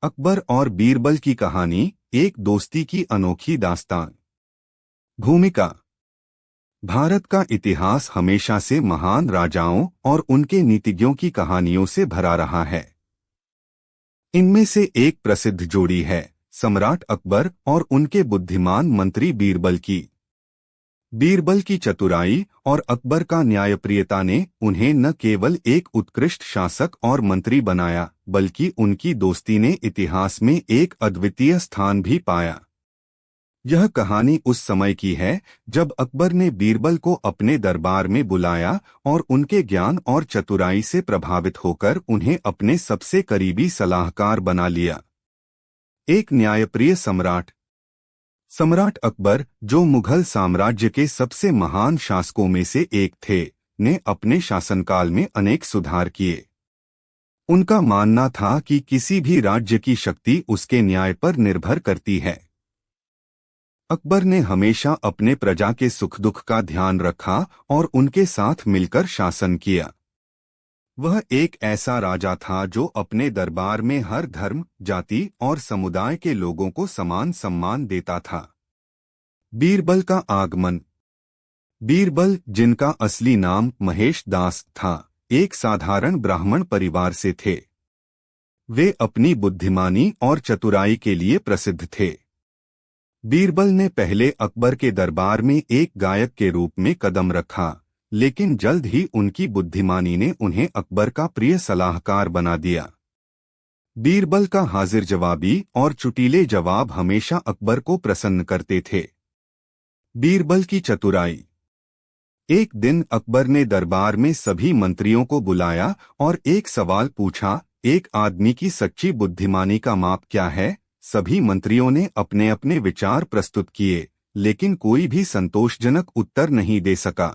अकबर और बीरबल की कहानी, एक दोस्ती की अनोखी दास्तान। भूमिका। भारत का इतिहास हमेशा से महान राजाओं और उनके नीतिज्ञों की कहानियों से भरा रहा है। इनमें से एक प्रसिद्ध जोड़ी है सम्राट अकबर और उनके बुद्धिमान मंत्री बीरबल की। बीरबल की चतुराई और अकबर का न्यायप्रियता ने उन्हें न केवल एक उत्कृष्ट शासक और मंत्री बनाया, बल्कि उनकी दोस्ती ने इतिहास में एक अद्वितीय स्थान भी पाया। यह कहानी उस समय की है जब अकबर ने बीरबल को अपने दरबार में बुलाया और उनके ज्ञान और चतुराई से प्रभावित होकर उन्हें अपने सबसे करीबी सलाहकार बना लिया। एक न्यायप्रिय सम्राट। सम्राट अकबर, जो मुगल साम्राज्य के सबसे महान शासकों में से एक थे, ने अपने शासनकाल में अनेक सुधार किए। उनका मानना था कि किसी भी राज्य की शक्ति उसके न्याय पर निर्भर करती है। अकबर ने हमेशा अपने प्रजा के सुख दुख का ध्यान रखा और उनके साथ मिलकर शासन किया। वह एक ऐसा राजा था जो अपने दरबार में हर धर्म, जाति और समुदाय के लोगों को समान सम्मान देता था। बीरबल का आगमन। बीरबल, जिनका असली नाम महेश दास था, एक साधारण ब्राह्मण परिवार से थे। वे अपनी बुद्धिमानी और चतुराई के लिए प्रसिद्ध थे। बीरबल ने पहले अकबर के दरबार में एक गायक के रूप में कदम रखा, लेकिन जल्द ही उनकी बुद्धिमानी ने उन्हें अकबर का प्रिय सलाहकार बना दिया। बीरबल का हाजिर जवाबी और चुटीले जवाब हमेशा अकबर को प्रसन्न करते थे। बीरबल की चतुराई। एक दिन अकबर ने दरबार में सभी मंत्रियों को बुलाया और एक सवाल पूछा, एक आदमी की सच्ची बुद्धिमानी का माप क्या है? सभी मंत्रियों ने अपने अपने विचार प्रस्तुत किए, लेकिन कोई भी संतोषजनक उत्तर नहीं दे सका।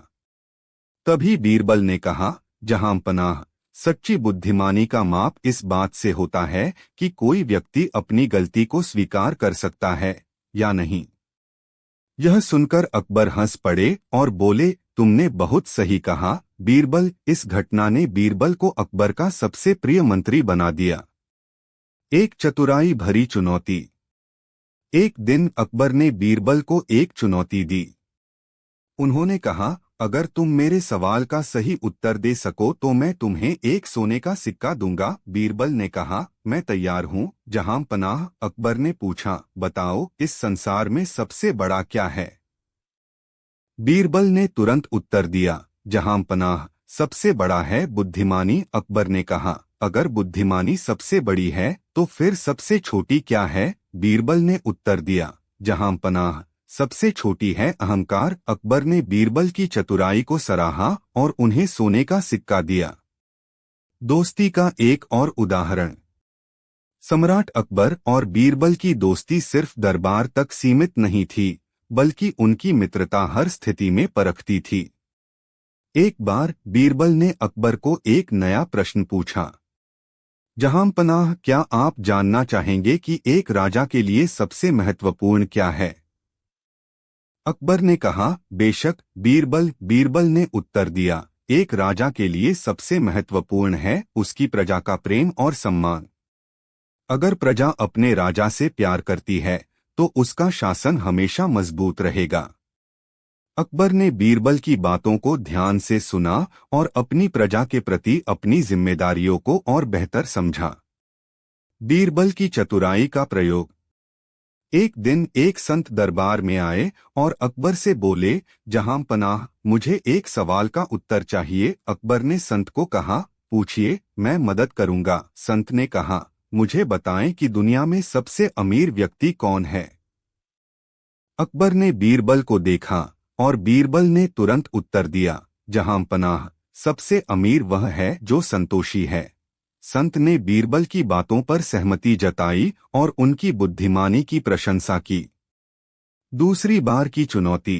तभी बीरबल ने कहा, जहांपनाह, सच्ची बुद्धिमानी का माप इस बात से होता है कि कोई व्यक्ति अपनी गलती को स्वीकार कर सकता है या नहीं। यह सुनकर अकबर हंस पड़े और बोले, तुमने बहुत सही कहा। बीरबल। इस घटना ने बीरबल को अकबर का सबसे प्रिय मंत्री बना दिया। एक चतुराई भरी चुनौती। एक दिन अकबर ने बीरबल को एक चुनौती दी। उन्होंने कहा, अगर तुम मेरे सवाल का सही उत्तर दे सको तो मैं तुम्हें एक सोने का सिक्का दूंगा। बीरबल ने कहा, मैं तैयार हूँ जहांपनाह। अकबर ने पूछा, बताओ, इस संसार में सबसे बड़ा क्या है? बीरबल ने तुरंत उत्तर दिया, जहांपनाह, सबसे बड़ा है बुद्धिमानी। अकबर ने कहा, अगर बुद्धिमानी सबसे बड़ी है तो फिर सबसे छोटी क्या है? बीरबल ने उत्तर दिया, जहांपनाह, सबसे छोटी है अहंकार। अकबर ने बीरबल की चतुराई को सराहा और उन्हें सोने का सिक्का दिया। दोस्ती का एक और उदाहरण। सम्राट अकबर और बीरबल की दोस्ती सिर्फ दरबार तक सीमित नहीं थी, बल्कि उनकी मित्रता हर स्थिति में परखती थी। एक बार बीरबल ने अकबर को एक नया प्रश्न पूछा, जहांपनाह, क्या आप जानना चाहेंगे कि एक राजा के लिए सबसे महत्वपूर्ण क्या है? अकबर ने कहा, बेशक बीरबल। बीरबल ने उत्तर दिया, एक राजा के लिए सबसे महत्वपूर्ण है उसकी प्रजा का प्रेम और सम्मान। अगर प्रजा अपने राजा से प्यार करती है तो उसका शासन हमेशा मजबूत रहेगा। अकबर ने बीरबल की बातों को ध्यान से सुना और अपनी प्रजा के प्रति अपनी जिम्मेदारियों को और बेहतर समझा। बीरबल की चतुराई का प्रयोग। एक दिन एक संत दरबार में आए और अकबर से बोले, जहांपनाह, मुझे एक सवाल का उत्तर चाहिए। अकबर ने संत को कहा, पूछिए, मैं मदद करूंगा। संत ने कहा, मुझे बताएं कि दुनिया में सबसे अमीर व्यक्ति कौन है? अकबर ने बीरबल को देखा और बीरबल ने तुरंत उत्तर दिया, जहांपनाह, सबसे अमीर वह है जो संतोषी है। संत ने बीरबल की बातों पर सहमति जताई और उनकी बुद्धिमानी की प्रशंसा की। दूसरी बार की चुनौती।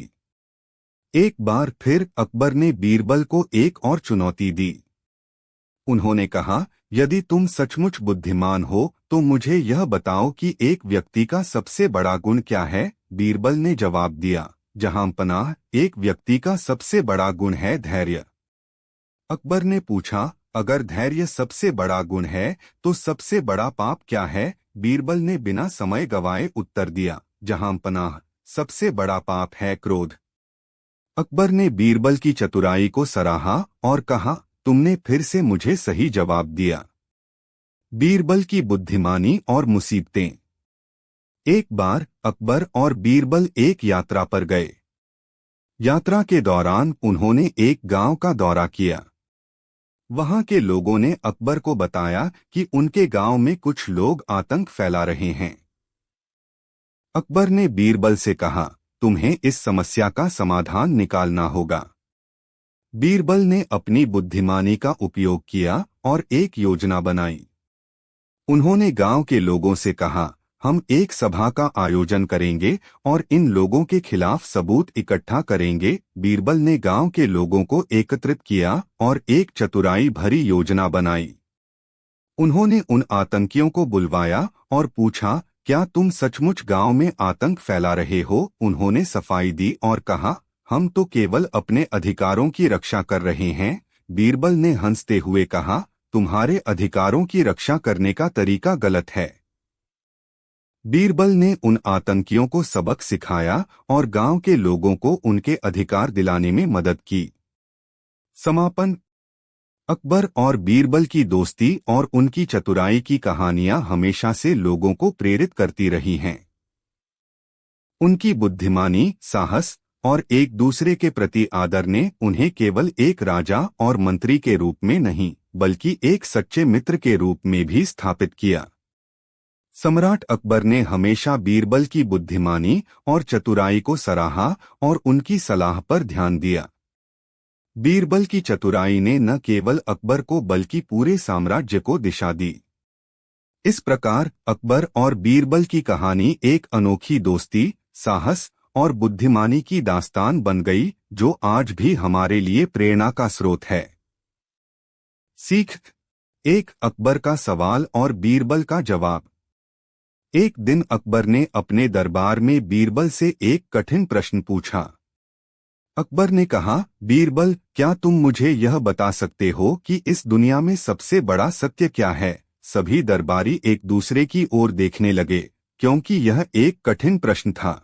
एक बार फिर अकबर ने बीरबल को एक और चुनौती दी। उन्होंने कहा, यदि तुम सचमुच बुद्धिमान हो तो मुझे यह बताओ कि एक व्यक्ति का सबसे बड़ा गुण क्या है? बीरबल ने जवाब दिया, जहांपनाह, एक व्यक्ति का सबसे बड़ा गुण है धैर्य। अकबर ने पूछा, अगर धैर्य सबसे बड़ा गुण है तो सबसे बड़ा पाप क्या है? बीरबल ने बिना समय गवाए उत्तर दिया, जहां पनाह, सबसे बड़ा पाप है क्रोध। अकबर ने बीरबल की चतुराई को सराहा और कहा, तुमने फिर से मुझे सही जवाब दिया। बीरबल की बुद्धिमानी और मुसीबतें। एक बार अकबर और बीरबल एक यात्रा पर गए। यात्रा के दौरान उन्होंने एक गांव का दौरा किया। वहां के लोगों ने अकबर को बताया कि उनके गांव में कुछ लोग आतंक फैला रहे हैं। अकबर ने बीरबल से कहा, तुम्हें इस समस्या का समाधान निकालना होगा। बीरबल ने अपनी बुद्धिमानी का उपयोग किया और एक योजना बनाई। उन्होंने गांव के लोगों से कहा, हम एक सभा का आयोजन करेंगे और इन लोगों के खिलाफ सबूत इकट्ठा करेंगे। बीरबल ने गांव के लोगों को एकत्रित किया और एक चतुराई भरी योजना बनाई। उन्होंने उन आतंकियों को बुलवाया और पूछा, क्या तुम सचमुच गांव में आतंक फैला रहे हो? उन्होंने सफाई दी और कहा, हम तो केवल अपने अधिकारों की रक्षा कर रहे हैं। बीरबल ने हंसते हुए कहा, तुम्हारे अधिकारों की रक्षा करने का तरीका गलत है। बीरबल ने उन आतंकियों को सबक सिखाया और गांव के लोगों को उनके अधिकार दिलाने में मदद की। समापन। अकबर और बीरबल की दोस्ती और उनकी चतुराई की कहानियां हमेशा से लोगों को प्रेरित करती रही हैं। उनकी बुद्धिमानी, साहस और एक दूसरे के प्रति आदर ने उन्हें केवल एक राजा और मंत्री के रूप में नहीं, बल्कि एक सच्चे मित्र के रूप में भी स्थापित किया। सम्राट अकबर ने हमेशा बीरबल की बुद्धिमानी और चतुराई को सराहा और उनकी सलाह पर ध्यान दिया। बीरबल की चतुराई ने न केवल अकबर को बल्कि पूरे साम्राज्य को दिशा दी। इस प्रकार अकबर और बीरबल की कहानी एक अनोखी दोस्ती, साहस और बुद्धिमानी की दास्तान बन गई, जो आज भी हमारे लिए प्रेरणा का स्रोत है। सीख। एक अकबर का सवाल और बीरबल का जवाब। एक दिन अकबर ने अपने दरबार में बीरबल से एक कठिन प्रश्न पूछा। अकबर ने कहा, बीरबल, क्या तुम मुझे यह बता सकते हो कि इस दुनिया में सबसे बड़ा सत्य क्या है? सभी दरबारी एक दूसरे की ओर देखने लगे, क्योंकि यह एक कठिन प्रश्न था।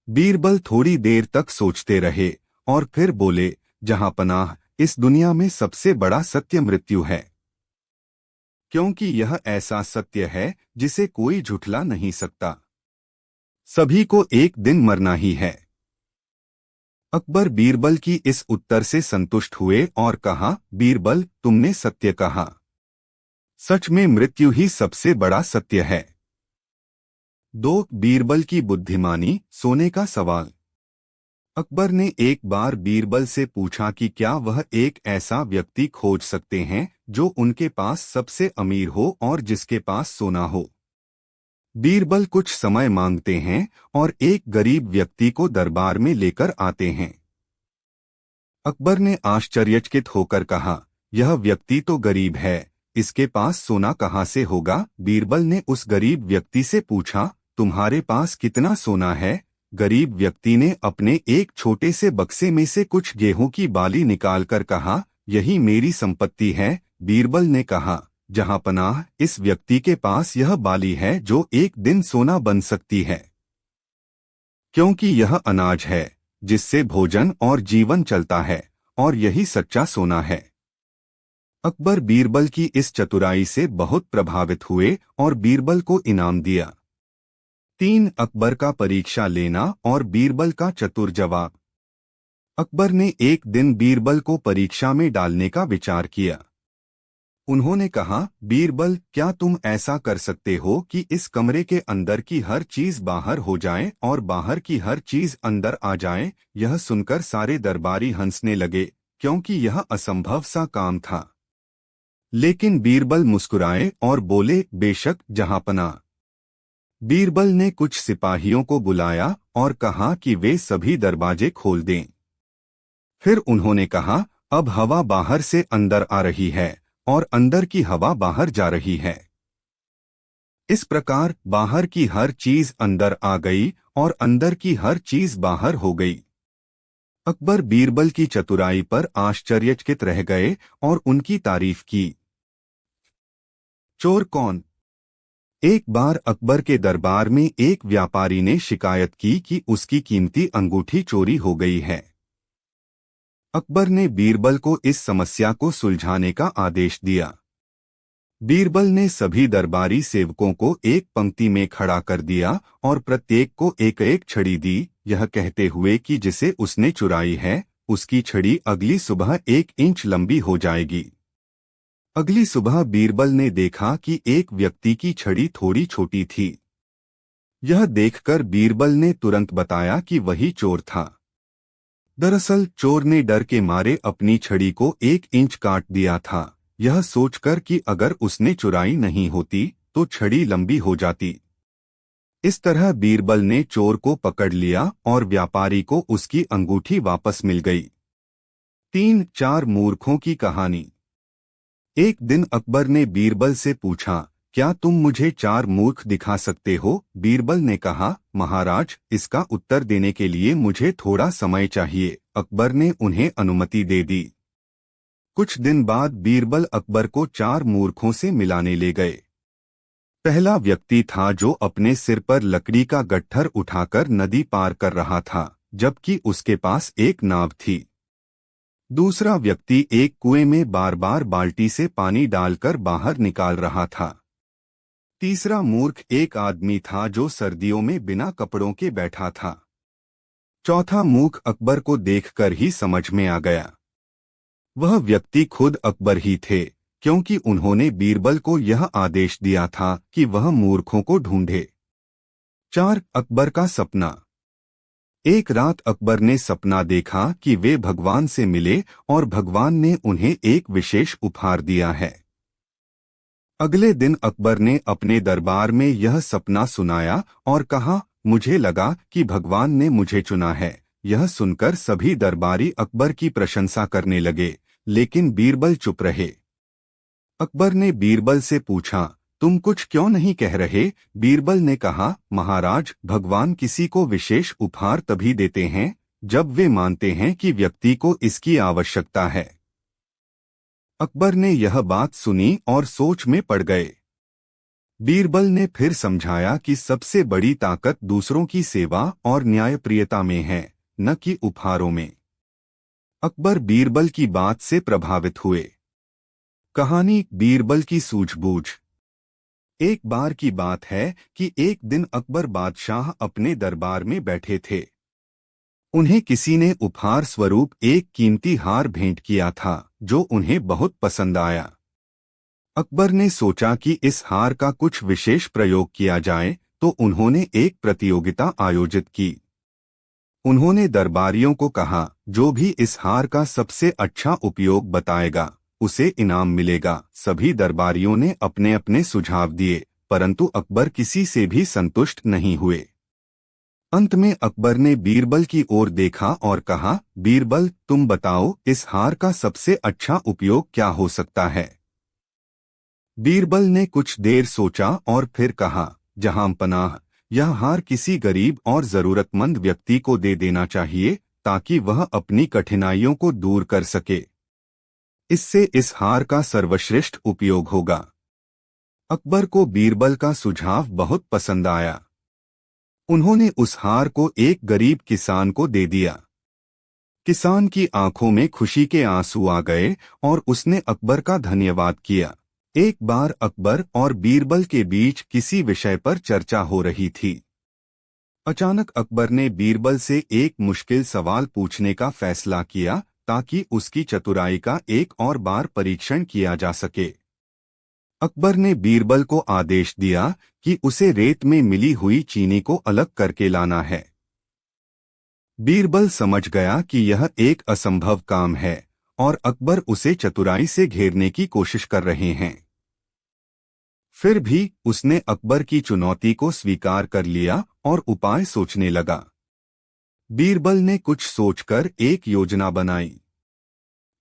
बीरबल थोड़ी देर तक सोचते रहे और फिर बोले, जहां पनाह, इस दुनिया में सबसे बड़ा सत्य मृत्यु है, क्योंकि यह ऐसा सत्य है जिसे कोई झुठला नहीं सकता। सभी को एक दिन मरना ही है। अकबर बीरबल की इस उत्तर से संतुष्ट हुए और कहा, बीरबल, तुमने सत्य कहा। सच में मृत्यु ही सबसे बड़ा सत्य है। 2. बीरबल की बुद्धिमानी, सोने का सवाल। अकबर ने एक बार बीरबल से पूछा कि क्या वह एक ऐसा व्यक्ति खोज सकते हैं जो उनके पास सबसे अमीर हो और जिसके पास सोना हो। बीरबल कुछ समय मांगते हैं और एक गरीब व्यक्ति को दरबार में लेकर आते हैं। अकबर ने आश्चर्यचकित होकर कहा, यह व्यक्ति तो गरीब है, इसके पास सोना कहाँ से होगा? बीरबल ने उस गरीब व्यक्ति से पूछा, तुम्हारे पास कितना सोना है? गरीब व्यक्ति ने अपने एक छोटे से बक्से में से कुछ गेहूं की बाली निकालकर कहा, यही मेरी संपत्ति है। बीरबल ने कहा, जहां पनाह, इस व्यक्ति के पास यह बाली है जो एक दिन सोना बन सकती है, क्योंकि यह अनाज है जिससे भोजन और जीवन चलता है, और यही सच्चा सोना है। अकबर बीरबल की इस चतुराई से बहुत प्रभावित हुए और बीरबल को इनाम दिया। 3. अकबर का परीक्षा लेना और बीरबल का चतुर जवाब। अकबर ने एक दिन बीरबल को परीक्षा में डालने का विचार किया। उन्होंने कहा, बीरबल, क्या तुम ऐसा कर सकते हो कि इस कमरे के अंदर की हर चीज बाहर हो जाए और बाहर की हर चीज अंदर आ जाए? यह सुनकर सारे दरबारी हंसने लगे, क्योंकि यह असंभव सा काम था। लेकिन बीरबल मुस्कुराए और बोले, बेशक जहांपना। बीरबल ने कुछ सिपाहियों को बुलाया और कहा कि वे सभी दरवाजे खोल दें। फिर उन्होंने कहा, अब हवा बाहर से अंदर आ रही है और अंदर की हवा बाहर जा रही है। इस प्रकार बाहर की हर चीज अंदर आ गई और अंदर की हर चीज बाहर हो गई। अकबर बीरबल की चतुराई पर आश्चर्यचकित रह गए और उनकी तारीफ की। चोर कौन? एक बार अकबर के दरबार में एक व्यापारी ने शिकायत की कि उसकी कीमती अंगूठी चोरी हो गई है। अकबर ने बीरबल को इस समस्या को सुलझाने का आदेश दिया। बीरबल ने सभी दरबारी सेवकों को एक पंक्ति में खड़ा कर दिया और प्रत्येक को एक एक छड़ी दी, यह कहते हुए कि जिसे उसने चुराई है उसकी छड़ी अगली सुबह 1 इंच लंबी हो जाएगी। अगली सुबह बीरबल ने देखा कि एक व्यक्ति की छड़ी थोड़ी छोटी थी। यह देखकर बीरबल ने तुरंत बताया कि वही चोर था। दरअसल चोर ने डर के मारे अपनी छड़ी को 1 इंच काट दिया था, यह सोचकर कि अगर उसने चुराई नहीं होती तो छड़ी लंबी हो जाती। इस तरह बीरबल ने चोर को पकड़ लिया और व्यापारी को उसकी अंगूठी वापस मिल गई। 3-4 मूर्खों की कहानी। एक दिन अकबर ने बीरबल से पूछा, क्या तुम मुझे 4 मूर्ख दिखा सकते हो? बीरबल ने कहा, महाराज, इसका उत्तर देने के लिए मुझे थोड़ा समय चाहिए। अकबर ने उन्हें अनुमति दे दी। कुछ दिन बाद बीरबल अकबर को 4 मूर्खों से मिलाने ले गए। पहला व्यक्ति था जो अपने सिर पर लकड़ी का गट्ठर उठाकर नदी पार कर रहा था, जबकि उसके पास एक नाव थी। दूसरा व्यक्ति एक कुएं में बार बार बाल्टी से पानी डालकर बाहर निकाल रहा था। तीसरा मूर्ख एक आदमी था जो सर्दियों में बिना कपड़ों के बैठा था। चौथा मूर्ख अकबर को देखकर ही समझ में आ गया। वह व्यक्ति खुद अकबर ही थे, क्योंकि उन्होंने बीरबल को यह आदेश दिया था कि वह मूर्खों को ढूंढे। 4. अकबर का सपना। एक रात अकबर ने सपना देखा कि वे भगवान से मिले और भगवान ने उन्हें एक विशेष उपहार दिया है। अगले दिन अकबर ने अपने दरबार में यह सपना सुनाया और कहा, मुझे लगा कि भगवान ने मुझे चुना है। यह सुनकर सभी दरबारी अकबर की प्रशंसा करने लगे, लेकिन बीरबल चुप रहे। अकबर ने बीरबल से पूछा, तुम कुछ क्यों नहीं कह रहे? बीरबल ने कहा, महाराज, भगवान किसी को विशेष उपहार तभी देते हैं जब वे मानते हैं कि व्यक्ति को इसकी आवश्यकता है। अकबर ने यह बात सुनी और सोच में पड़ गए। बीरबल ने फिर समझाया कि सबसे बड़ी ताकत दूसरों की सेवा और न्यायप्रियता में है, न कि उपहारों में। अकबर बीरबल की बात से प्रभावित हुए। कहानी बीरबल की सूझबूझ। एक बार की बात है कि एक दिन अकबर बादशाह अपने दरबार में बैठे थे। उन्हें किसी ने उपहार स्वरूप एक कीमती हार भेंट किया था जो उन्हें बहुत पसंद आया। अकबर ने सोचा कि इस हार का कुछ विशेष प्रयोग किया जाए, तो उन्होंने एक प्रतियोगिता आयोजित की। उन्होंने दरबारियों को कहा, जो भी इस हार का सबसे अच्छा उपयोग बताएगा उसे इनाम मिलेगा। सभी दरबारियों ने अपने अपने सुझाव दिए, परंतु अकबर किसी से भी संतुष्ट नहीं हुए। अंत में अकबर ने बीरबल की ओर देखा और कहा, बीरबल, तुम बताओ, इस हार का सबसे अच्छा उपयोग क्या हो सकता है? बीरबल ने कुछ देर सोचा और फिर कहा, जहां पनाह, यह हार किसी गरीब और जरूरतमंद व्यक्ति को दे देना चाहिए ताकि वह अपनी कठिनाइयों को दूर कर सके। इससे इस हार का सर्वश्रेष्ठ उपयोग होगा। अकबर को बीरबल का सुझाव बहुत पसंद आया। उन्होंने उस हार को एक गरीब किसान को दे दिया। किसान की आंखों में खुशी के आंसू आ गए और उसने अकबर का धन्यवाद किया। एक बार अकबर और बीरबल के बीच किसी विषय पर चर्चा हो रही थी। अचानक अकबर ने बीरबल से एक मुश्किल सवाल पूछने का फैसला किया ताकि उसकी चतुराई का एक और बार परीक्षण किया जा सके। अकबर ने बीरबल को आदेश दिया कि उसे रेत में मिली हुई चीनी को अलग करके लाना है। बीरबल समझ गया कि यह एक असंभव काम है और अकबर उसे चतुराई से घेरने की कोशिश कर रहे हैं। फिर भी उसने अकबर की चुनौती को स्वीकार कर लिया और उपाय सोचने लगा। बीरबल ने कुछ सोचकर एक योजना बनाई।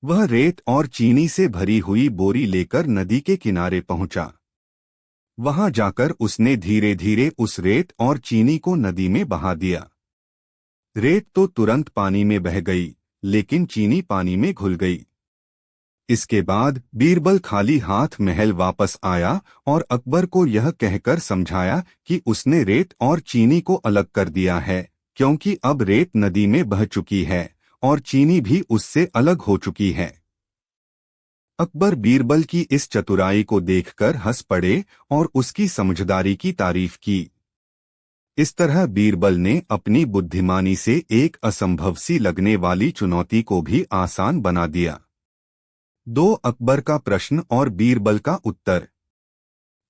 वह रेत और चीनी से भरी हुई बोरी लेकर नदी के किनारे पहुंचा। वहां जाकर उसने धीरे धीरे उस रेत और चीनी को नदी में बहा दिया। रेत तो तुरंत पानी में बह गई, लेकिन चीनी पानी में घुल गई। इसके बाद बीरबल खाली हाथ महल वापस आया और अकबर को यह कहकर समझाया कि उसने रेत और चीनी को अलग कर दिया है, क्योंकि अब रेत नदी में बह चुकी है और चीनी भी उससे अलग हो चुकी है। अकबर बीरबल की इस चतुराई को देखकर हंस पड़े और उसकी समझदारी की तारीफ की। इस तरह बीरबल ने अपनी बुद्धिमानी से एक असंभव सी लगने वाली चुनौती को भी आसान बना दिया। 2 अकबर का प्रश्न और बीरबल का उत्तर।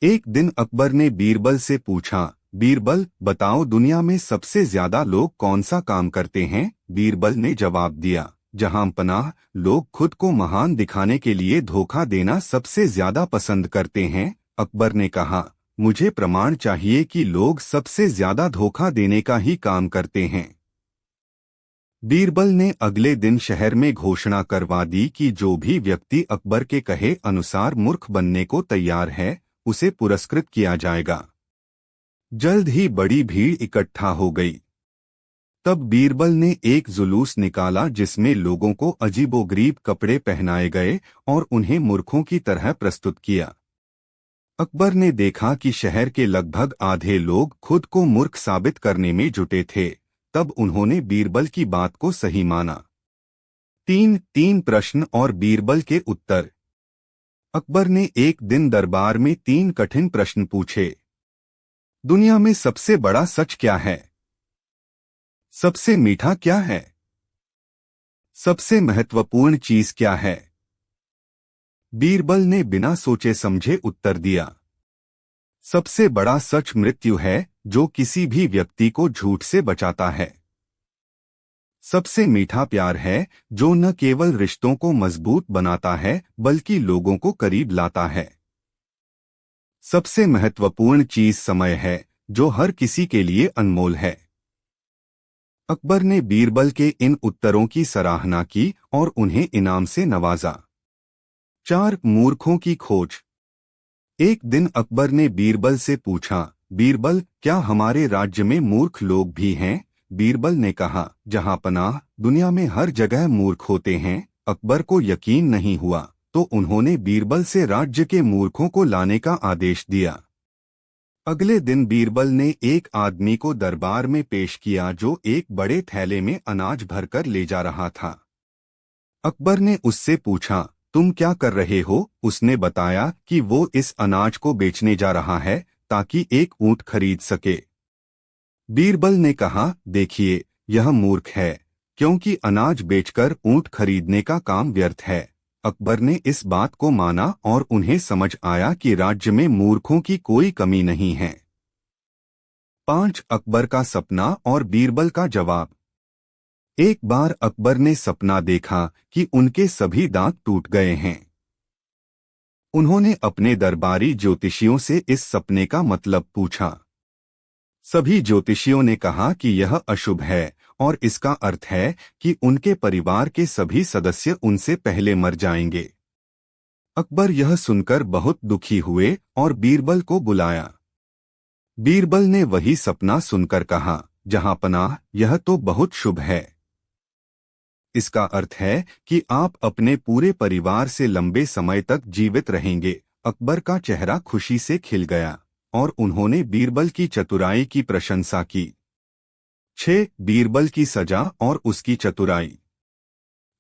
एक दिन अकबर ने बीरबल से पूछा, बीरबल बताओ, दुनिया में सबसे ज्यादा लोग कौन सा काम करते हैं? बीरबल ने जवाब दिया, जहां पनाह, लोग खुद को महान दिखाने के लिए धोखा देना सबसे ज्यादा पसंद करते हैं। अकबर ने कहा, मुझे प्रमाण चाहिए कि लोग सबसे ज्यादा धोखा देने का ही काम करते हैं। बीरबल ने अगले दिन शहर में घोषणा करवा दी कि जो भी व्यक्ति अकबर के कहे अनुसार मूर्ख बनने को तैयार है, उसे पुरस्कृत किया जाएगा। जल्द ही बड़ी भीड़ इकट्ठा हो गई। तब बीरबल ने एक जुलूस निकाला जिसमें लोगों को अजीबोगरीब कपड़े पहनाए गए और उन्हें मूर्खों की तरह प्रस्तुत किया। अकबर ने देखा कि शहर के लगभग आधे लोग खुद को मूर्ख साबित करने में जुटे थे। तब उन्होंने बीरबल की बात को सही माना। 3 प्रश्न और बीरबल के उत्तर। अकबर ने एक दिन दरबार में 3 कठिन प्रश्न पूछे। दुनिया में सबसे बड़ा सच क्या है? सबसे मीठा क्या है? सबसे महत्वपूर्ण चीज क्या है? बीरबल ने बिना सोचे समझे उत्तर दिया, सबसे बड़ा सच मृत्यु है, जो किसी भी व्यक्ति को झूठ से बचाता है। सबसे मीठा प्यार है, जो न केवल रिश्तों को मजबूत बनाता है बल्कि लोगों को करीब लाता है। सबसे महत्वपूर्ण चीज समय है, जो हर किसी के लिए अनमोल है। अकबर ने बीरबल के इन उत्तरों की सराहना की और उन्हें इनाम से नवाजा। 4 मूर्खों की खोज। एक दिन अकबर ने बीरबल से पूछा, बीरबल, क्या हमारे राज्य में मूर्ख लोग भी हैं? बीरबल ने कहा, जहां पनाह, दुनिया में हर जगह मूर्ख होते हैं। अकबर को यकीन नहीं हुआ, तो उन्होंने बीरबल से राज्य के मूर्खों को लाने का आदेश दिया। अगले दिन बीरबल ने एक आदमी को दरबार में पेश किया जो एक बड़े थैले में अनाज भरकर ले जा रहा था। अकबर ने उससे पूछा, तुम क्या कर रहे हो? उसने बताया कि वो इस अनाज को बेचने जा रहा है ताकि एक ऊंट खरीद सके। बीरबल ने कहा, देखिए, यह मूर्ख है, क्योंकि अनाज बेचकर ऊंट खरीदने का काम व्यर्थ है। अकबर ने इस बात को माना और उन्हें समझ आया कि राज्य में मूर्खों की कोई कमी नहीं है। 5 अकबर का सपना और बीरबल का जवाब। एक बार अकबर ने सपना देखा कि उनके सभी दांत टूट गए हैं। उन्होंने अपने दरबारी ज्योतिषियों से इस सपने का मतलब पूछा। सभी ज्योतिषियों ने कहा कि यह अशुभ है और इसका अर्थ है कि उनके परिवार के सभी सदस्य उनसे पहले मर जाएंगे। अकबर यह सुनकर बहुत दुखी हुए और बीरबल को बुलाया। बीरबल ने वही सपना सुनकर कहा, जहां पनाह, यह तो बहुत शुभ है। इसका अर्थ है कि आप अपने पूरे परिवार से लंबे समय तक जीवित रहेंगे। अकबर का चेहरा खुशी से खिल गया और उन्होंने बीरबल की चतुराई की प्रशंसा की। 6 बीरबल की सजा और उसकी चतुराई।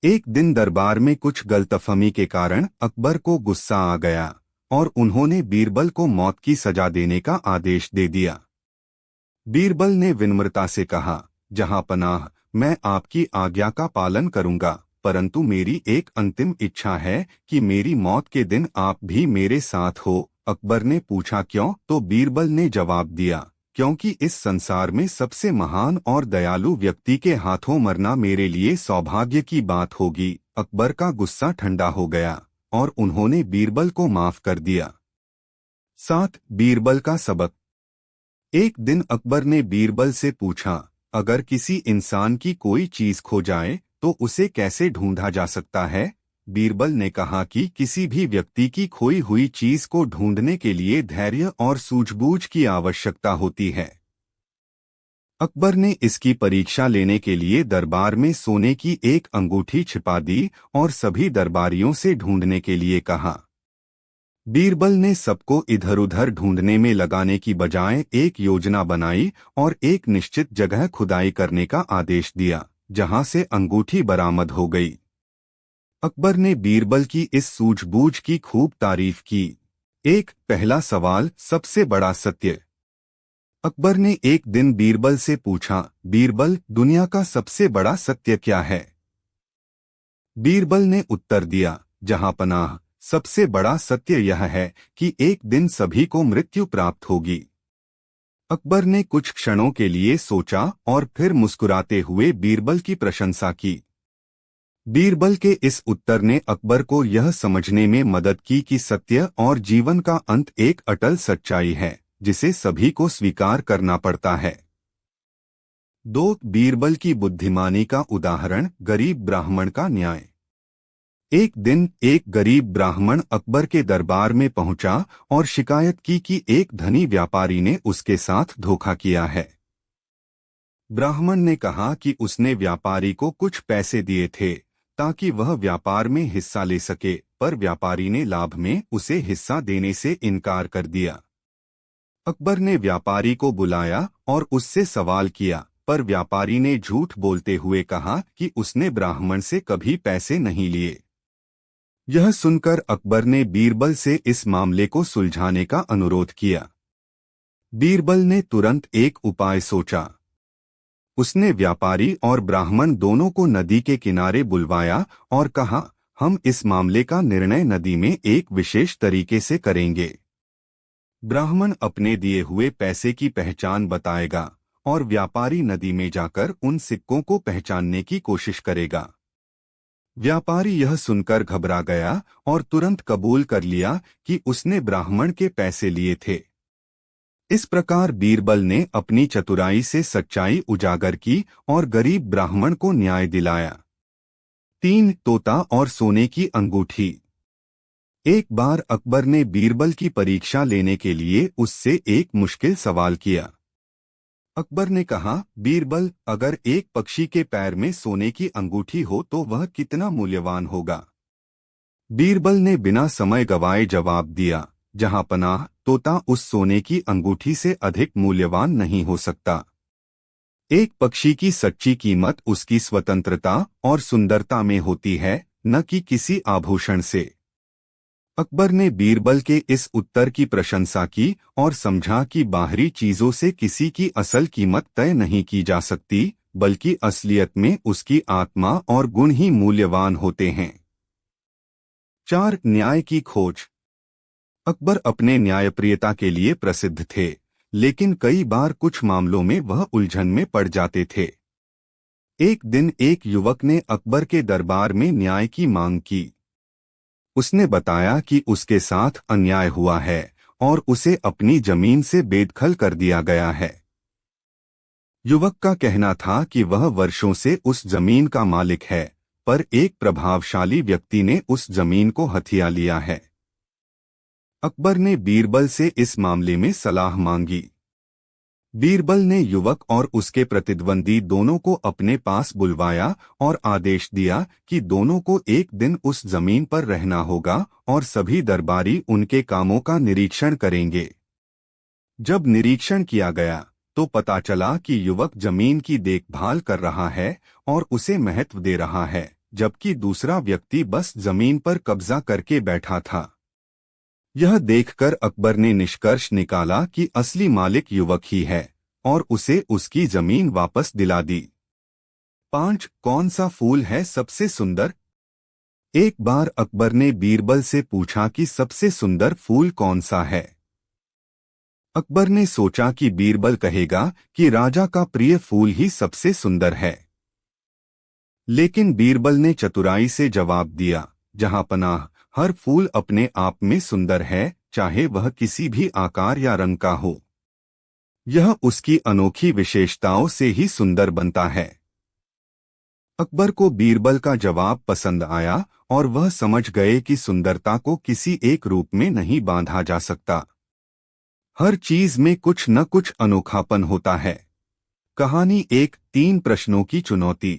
एक दिन दरबार में कुछ गलतफहमी के कारण अकबर को गुस्सा आ गया और उन्होंने बीरबल को मौत की सजा देने का आदेश दे दिया। बीरबल ने विनम्रता से कहा, जहां पनाह, मैं आपकी आज्ञा का पालन करूंगा, परंतु मेरी एक अंतिम इच्छा है कि मेरी मौत के दिन आप भी मेरे साथ हो। अकबर ने पूछा, क्यों? तो बीरबल ने जवाब दिया, क्योंकि इस संसार में सबसे महान और दयालु व्यक्ति के हाथों मरना मेरे लिए सौभाग्य की बात होगी। अकबर का गुस्सा ठंडा हो गया और उन्होंने बीरबल को माफ कर दिया। 7 बीरबल का सबक। एक दिन अकबर ने बीरबल से पूछा, अगर किसी इंसान की कोई चीज खो जाए तो उसे कैसे ढूंढा जा सकता है? बीरबल ने कहा कि किसी भी व्यक्ति की खोई हुई चीज को ढूंढने के लिए धैर्य और सूझबूझ की आवश्यकता होती है। अकबर ने इसकी परीक्षा लेने के लिए दरबार में सोने की एक अंगूठी छिपा दी और सभी दरबारियों से ढूंढने के लिए कहा। बीरबल ने सबको इधर उधर ढूंढने में लगाने की बजाय एक योजना बनाई और एक निश्चित जगह खुदाई करने का आदेश दिया, जहां से अंगूठी बरामद हो गई। अकबर ने बीरबल की इस सूझबूझ की खूब तारीफ की। एक पहला सवाल, सबसे बड़ा सत्य। अकबर ने एक दिन बीरबल से पूछा, बीरबल, दुनिया का सबसे बड़ा सत्य क्या है? बीरबल ने उत्तर दिया, जहांपनाह, सबसे बड़ा सत्य यह है कि एक दिन सभी को मृत्यु प्राप्त होगी। अकबर ने कुछ क्षणों के लिए सोचा और फिर मुस्कुराते हुए बीरबल की प्रशंसा की। बीरबल के इस उत्तर ने अकबर को यह समझने में मदद की कि सत्य और जीवन का अंत एक अटल सच्चाई है, जिसे सभी को स्वीकार करना पड़ता है। 2. बीरबल की बुद्धिमानी का उदाहरण, गरीब ब्राह्मण का न्याय। एक दिन एक गरीब ब्राह्मण अकबर के दरबार में पहुंचा और शिकायत की कि एक धनी व्यापारी ने उसके साथ धोखा किया है। ब्राह्मण ने कहा कि उसने व्यापारी को कुछ पैसे दिए थे ताकि वह व्यापार में हिस्सा ले सके, पर व्यापारी ने लाभ में उसे हिस्सा देने से इनकार कर दिया। अकबर ने व्यापारी को बुलाया और उससे सवाल किया, पर व्यापारी ने झूठ बोलते हुए कहा कि उसने ब्राह्मण से कभी पैसे नहीं लिए। यह सुनकर अकबर ने बीरबल से इस मामले को सुलझाने का अनुरोध किया। बीरबल ने तुरंत एक उपाय सोचा। उसने व्यापारी और ब्राह्मण दोनों को नदी के किनारे बुलवाया और कहा, हम इस मामले का निर्णय नदी में एक विशेष तरीके से करेंगे। ब्राह्मण अपने दिए हुए पैसे की पहचान बताएगा और व्यापारी नदी में जाकर उन सिक्कों को पहचानने की कोशिश करेगा। व्यापारी यह सुनकर घबरा गया और तुरंत कबूल कर लिया कि उसने ब्राह्मण के पैसे लिए थे। इस प्रकार बीरबल ने अपनी चतुराई से सच्चाई उजागर की और गरीब ब्राह्मण को न्याय दिलाया। 3. तोता और सोने की अंगूठी। एक बार अकबर ने बीरबल की परीक्षा लेने के लिए उससे एक मुश्किल सवाल किया। अकबर ने कहा, बीरबल, अगर एक पक्षी के पैर में सोने की अंगूठी हो तो वह कितना मूल्यवान होगा? बीरबल ने बिना समय गवाए जवाब दिया, जहांपनाह, तोता उस सोने की अंगूठी से अधिक मूल्यवान नहीं हो सकता। एक पक्षी की सच्ची कीमत उसकी स्वतंत्रता और सुंदरता में होती है, न कि किसी आभूषण से। अकबर ने बीरबल के इस उत्तर की प्रशंसा की और समझा कि बाहरी चीजों से किसी की असल कीमत तय नहीं की जा सकती, बल्कि असलियत में उसकी आत्मा और गुण ही मूल्यवान होते हैं। 4. न्याय की खोज। अकबर अपने न्यायप्रियता के लिए प्रसिद्ध थे, लेकिन कई बार कुछ मामलों में वह उलझन में पड़ जाते थे। एक दिन एक युवक ने अकबर के दरबार में न्याय की मांग की। उसने बताया कि उसके साथ अन्याय हुआ है और उसे अपनी जमीन से बेदखल कर दिया गया है। युवक का कहना था कि वह वर्षों से उस जमीन का मालिक है, पर एक प्रभावशाली व्यक्ति ने उस जमीन को हथिया लिया है। अकबर ने बीरबल से इस मामले में सलाह मांगी। बीरबल ने युवक और उसके प्रतिद्वंदी दोनों को अपने पास बुलवाया और आदेश दिया कि दोनों को एक दिन उस जमीन पर रहना होगा और सभी दरबारी उनके कामों का निरीक्षण करेंगे। जब निरीक्षण किया गया तो पता चला कि युवक जमीन की देखभाल कर रहा है और उसे महत्व दे रहा है, जबकि दूसरा व्यक्ति बस जमीन पर कब्जा करके बैठा था। यह देखकर अकबर ने निष्कर्ष निकाला कि असली मालिक युवक ही है और उसे उसकी जमीन वापस दिला दी। 5. कौन सा फूल है सबसे सुंदर? एक बार अकबर ने बीरबल से पूछा कि सबसे सुंदर फूल कौन सा है। अकबर ने सोचा कि बीरबल कहेगा कि राजा का प्रिय फूल ही सबसे सुंदर है। लेकिन बीरबल ने चतुराई से जवाब दिया, जहांपनाह, हर फूल अपने आप में सुंदर है, चाहे वह किसी भी आकार या रंग का हो। यह उसकी अनोखी विशेषताओं से ही सुंदर बनता है। अकबर को बीरबल का जवाब पसंद आया और वह समझ गए कि सुंदरता को किसी एक रूप में नहीं बांधा जा सकता। हर चीज में कुछ न कुछ अनोखापन होता है। कहानी एक 3 प्रश्नों की चुनौती।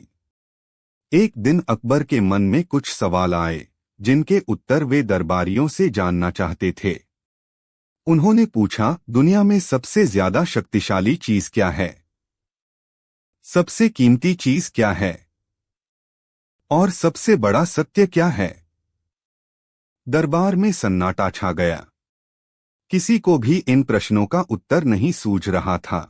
एक दिन अकबर के मन में कुछ सवाल आए जिनके उत्तर वे दरबारियों से जानना चाहते थे। उन्होंने पूछा, दुनिया में सबसे ज्यादा शक्तिशाली चीज क्या है? सबसे कीमती चीज क्या है? और सबसे बड़ा सत्य क्या है? दरबार में सन्नाटा छा गया। किसी को भी इन प्रश्नों का उत्तर नहीं सूझ रहा था।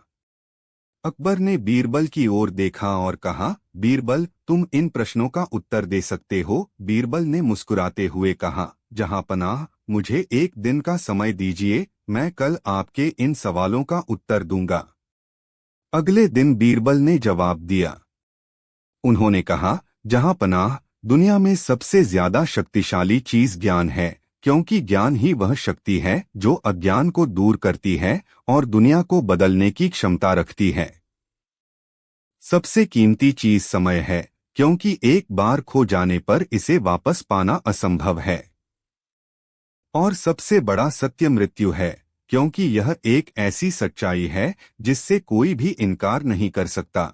अकबर ने बीरबल की ओर देखा और कहा, बीरबल, तुम इन प्रश्नों का उत्तर दे सकते हो। बीरबल ने मुस्कुराते हुए कहा, जहां पनाह, मुझे एक दिन का समय दीजिए, मैं कल आपके इन सवालों का उत्तर दूंगा। अगले दिन बीरबल ने जवाब दिया। उन्होंने कहा, जहां पनाह, दुनिया में सबसे ज्यादा शक्तिशाली चीज ज्ञान है, क्योंकि ज्ञान ही वह शक्ति है जो अज्ञान को दूर करती है और दुनिया को बदलने की क्षमता रखती है। सबसे कीमती चीज समय है, क्योंकि एक बार खो जाने पर इसे वापस पाना असंभव है। और सबसे बड़ा सत्य मृत्यु है, क्योंकि यह एक ऐसी सच्चाई है जिससे कोई भी इनकार नहीं कर सकता।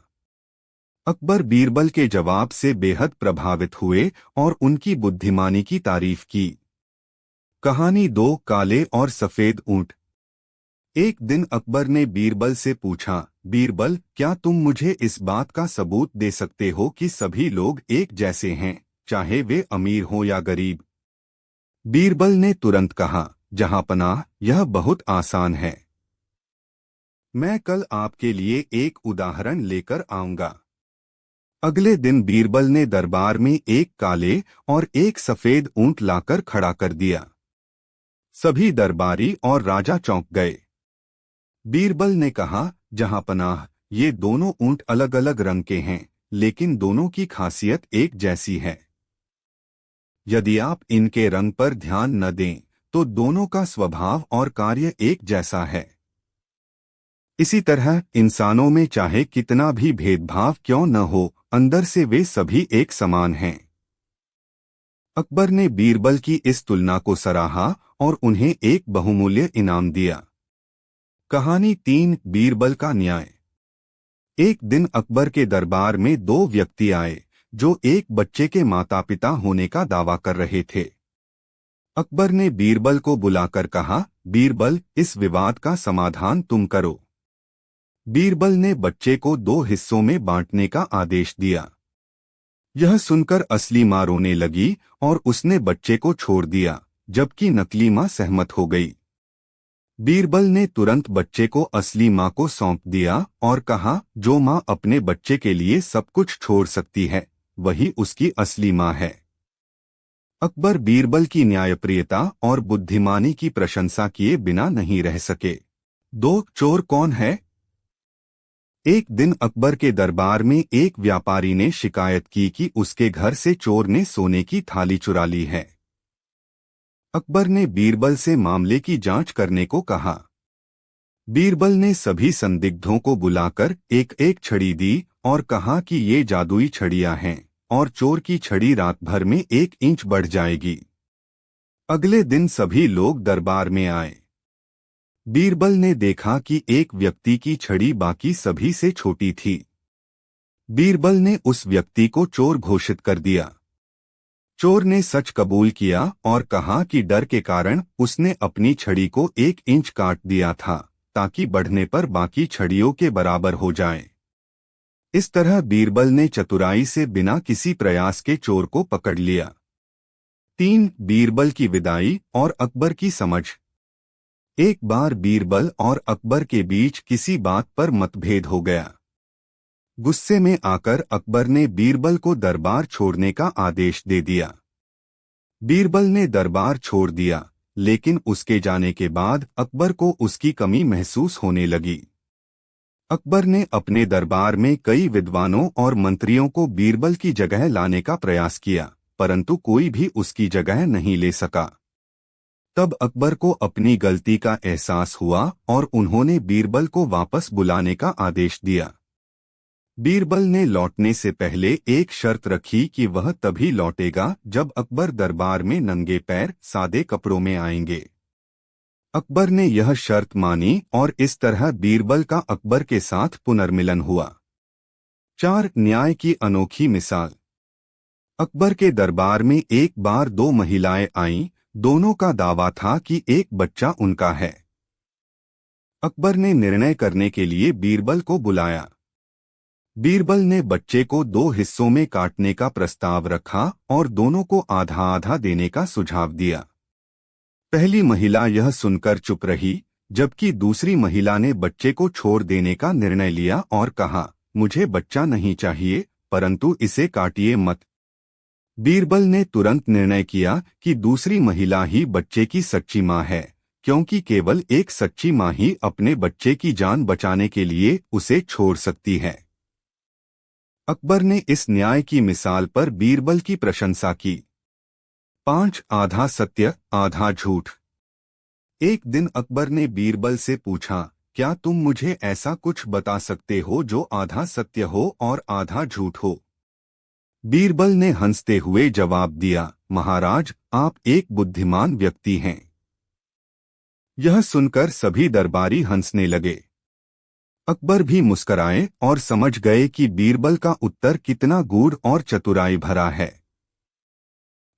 अकबर बीरबल के जवाब से बेहद प्रभावित हुए और उनकी बुद्धिमानी की तारीफ की। कहानी 2 काले और सफेद ऊंट। एक दिन अकबर ने बीरबल से पूछा, बीरबल, क्या तुम मुझे इस बात का सबूत दे सकते हो कि सभी लोग एक जैसे हैं, चाहे वे अमीर हों या गरीब? बीरबल ने तुरंत कहा, जहां पनाह, यह बहुत आसान है। मैं कल आपके लिए एक उदाहरण लेकर आऊंगा। अगले दिन बीरबल ने दरबार में एक काले और एक सफेद ऊंट लाकर खड़ा कर दिया। सभी दरबारी और राजा चौंक गए। बीरबल ने कहा, जहां पनाह, ये दोनों ऊंट अलग अलग रंग के हैं, लेकिन दोनों की खासियत एक जैसी है। यदि आप इनके रंग पर ध्यान न दें तो दोनों का स्वभाव और कार्य एक जैसा है। इसी तरह इंसानों में चाहे कितना भी भेदभाव क्यों न हो, अंदर से वे सभी एक समान हैं। अकबर ने बीरबल की इस तुलना को सराहा और उन्हें एक बहुमूल्य इनाम दिया। कहानी 3 बीरबल का न्याय। एक दिन अकबर के दरबार में 2 व्यक्ति आए जो एक बच्चे के माता पिता होने का दावा कर रहे थे। अकबर ने बीरबल को बुलाकर कहा, बीरबल, इस विवाद का समाधान तुम करो। बीरबल ने बच्चे को 2 हिस्सों में बांटने का आदेश दिया। यह सुनकर असली मां रोने लगी और उसने बच्चे को छोड़ दिया, जबकि नकली मां सहमत हो गई। बीरबल ने तुरंत बच्चे को असली मां को सौंप दिया और कहा, जो मां अपने बच्चे के लिए सब कुछ छोड़ सकती है, वही उसकी असली मां है। अकबर बीरबल की न्यायप्रियता और बुद्धिमानी की प्रशंसा किए बिना नहीं रह सके। 2 चोर कौन है? एक दिन अकबर के दरबार में एक व्यापारी ने शिकायत की कि उसके घर से चोर ने सोने की थाली चुरा ली है। अकबर ने बीरबल से मामले की जांच करने को कहा। बीरबल ने सभी संदिग्धों को बुलाकर एक एक छड़ी दी और कहा कि ये जादुई छड़ियां हैं और चोर की छड़ी रात भर में 1 इंच बढ़ जाएगी। अगले दिन सभी लोग दरबार में आए। बीरबल ने देखा कि एक व्यक्ति की छड़ी बाकी सभी से छोटी थी। बीरबल ने उस व्यक्ति को चोर घोषित कर दिया। चोर ने सच कबूल किया और कहा कि डर के कारण उसने अपनी छड़ी को 1 इंच काट दिया था, ताकि बढ़ने पर बाकी छड़ियों के बराबर हो जाए। इस तरह बीरबल ने चतुराई से बिना किसी प्रयास के चोर को पकड़ लिया। 3 बीरबल की विदाई और अकबर की समझ। एक बार बीरबल और अकबर के बीच किसी बात पर मतभेद हो गया। गुस्से में आकर अकबर ने बीरबल को दरबार छोड़ने का आदेश दे दिया। बीरबल ने दरबार छोड़ दिया, लेकिन उसके जाने के बाद अकबर को उसकी कमी महसूस होने लगी। अकबर ने अपने दरबार में कई विद्वानों और मंत्रियों को बीरबल की जगह लाने का प्रयास किया, परंतु कोई भी उसकी जगह नहीं ले सका। तब अकबर को अपनी गलती का एहसास हुआ और उन्होंने बीरबल को वापस बुलाने का आदेश दिया। बीरबल ने लौटने से पहले एक शर्त रखी कि वह तभी लौटेगा जब अकबर दरबार में नंगे पैर सादे कपड़ों में आएंगे। अकबर ने यह शर्त मानी और इस तरह बीरबल का अकबर के साथ पुनर्मिलन हुआ। 4. न्याय की अनोखी मिसाल। अकबर के दरबार में एक बार 2 महिलाएं आईं, दोनों का दावा था कि एक बच्चा उनका है। अकबर ने निर्णय करने के लिए बीरबल को बुलाया। बीरबल ने बच्चे को 2 हिस्सों में काटने का प्रस्ताव रखा और दोनों को आधा आधा देने का सुझाव दिया। पहली महिला यह सुनकर चुप रही, जबकि दूसरी महिला ने बच्चे को छोड़ देने का निर्णय लिया और कहा, मुझे बच्चा नहीं चाहिए, परंतु इसे काटिए मत। बीरबल ने तुरंत निर्णय किया कि दूसरी महिला ही बच्चे की सच्ची मां है, क्योंकि केवल एक सच्ची मां ही अपने बच्चे की जान बचाने के लिए उसे छोड़ सकती है। अकबर ने इस न्याय की मिसाल पर बीरबल की प्रशंसा की। 5. आधा सत्य आधा झूठ। एक दिन अकबर ने बीरबल से पूछा, क्या तुम मुझे ऐसा कुछ बता सकते हो जो आधा सत्य हो और आधा झूठ हो? बीरबल ने हंसते हुए जवाब दिया, महाराज, आप एक बुद्धिमान व्यक्ति हैं। यह सुनकर सभी दरबारी हंसने लगे। अकबर भी मुस्कराए और समझ गए कि बीरबल का उत्तर कितना गूढ़ और चतुराई भरा है।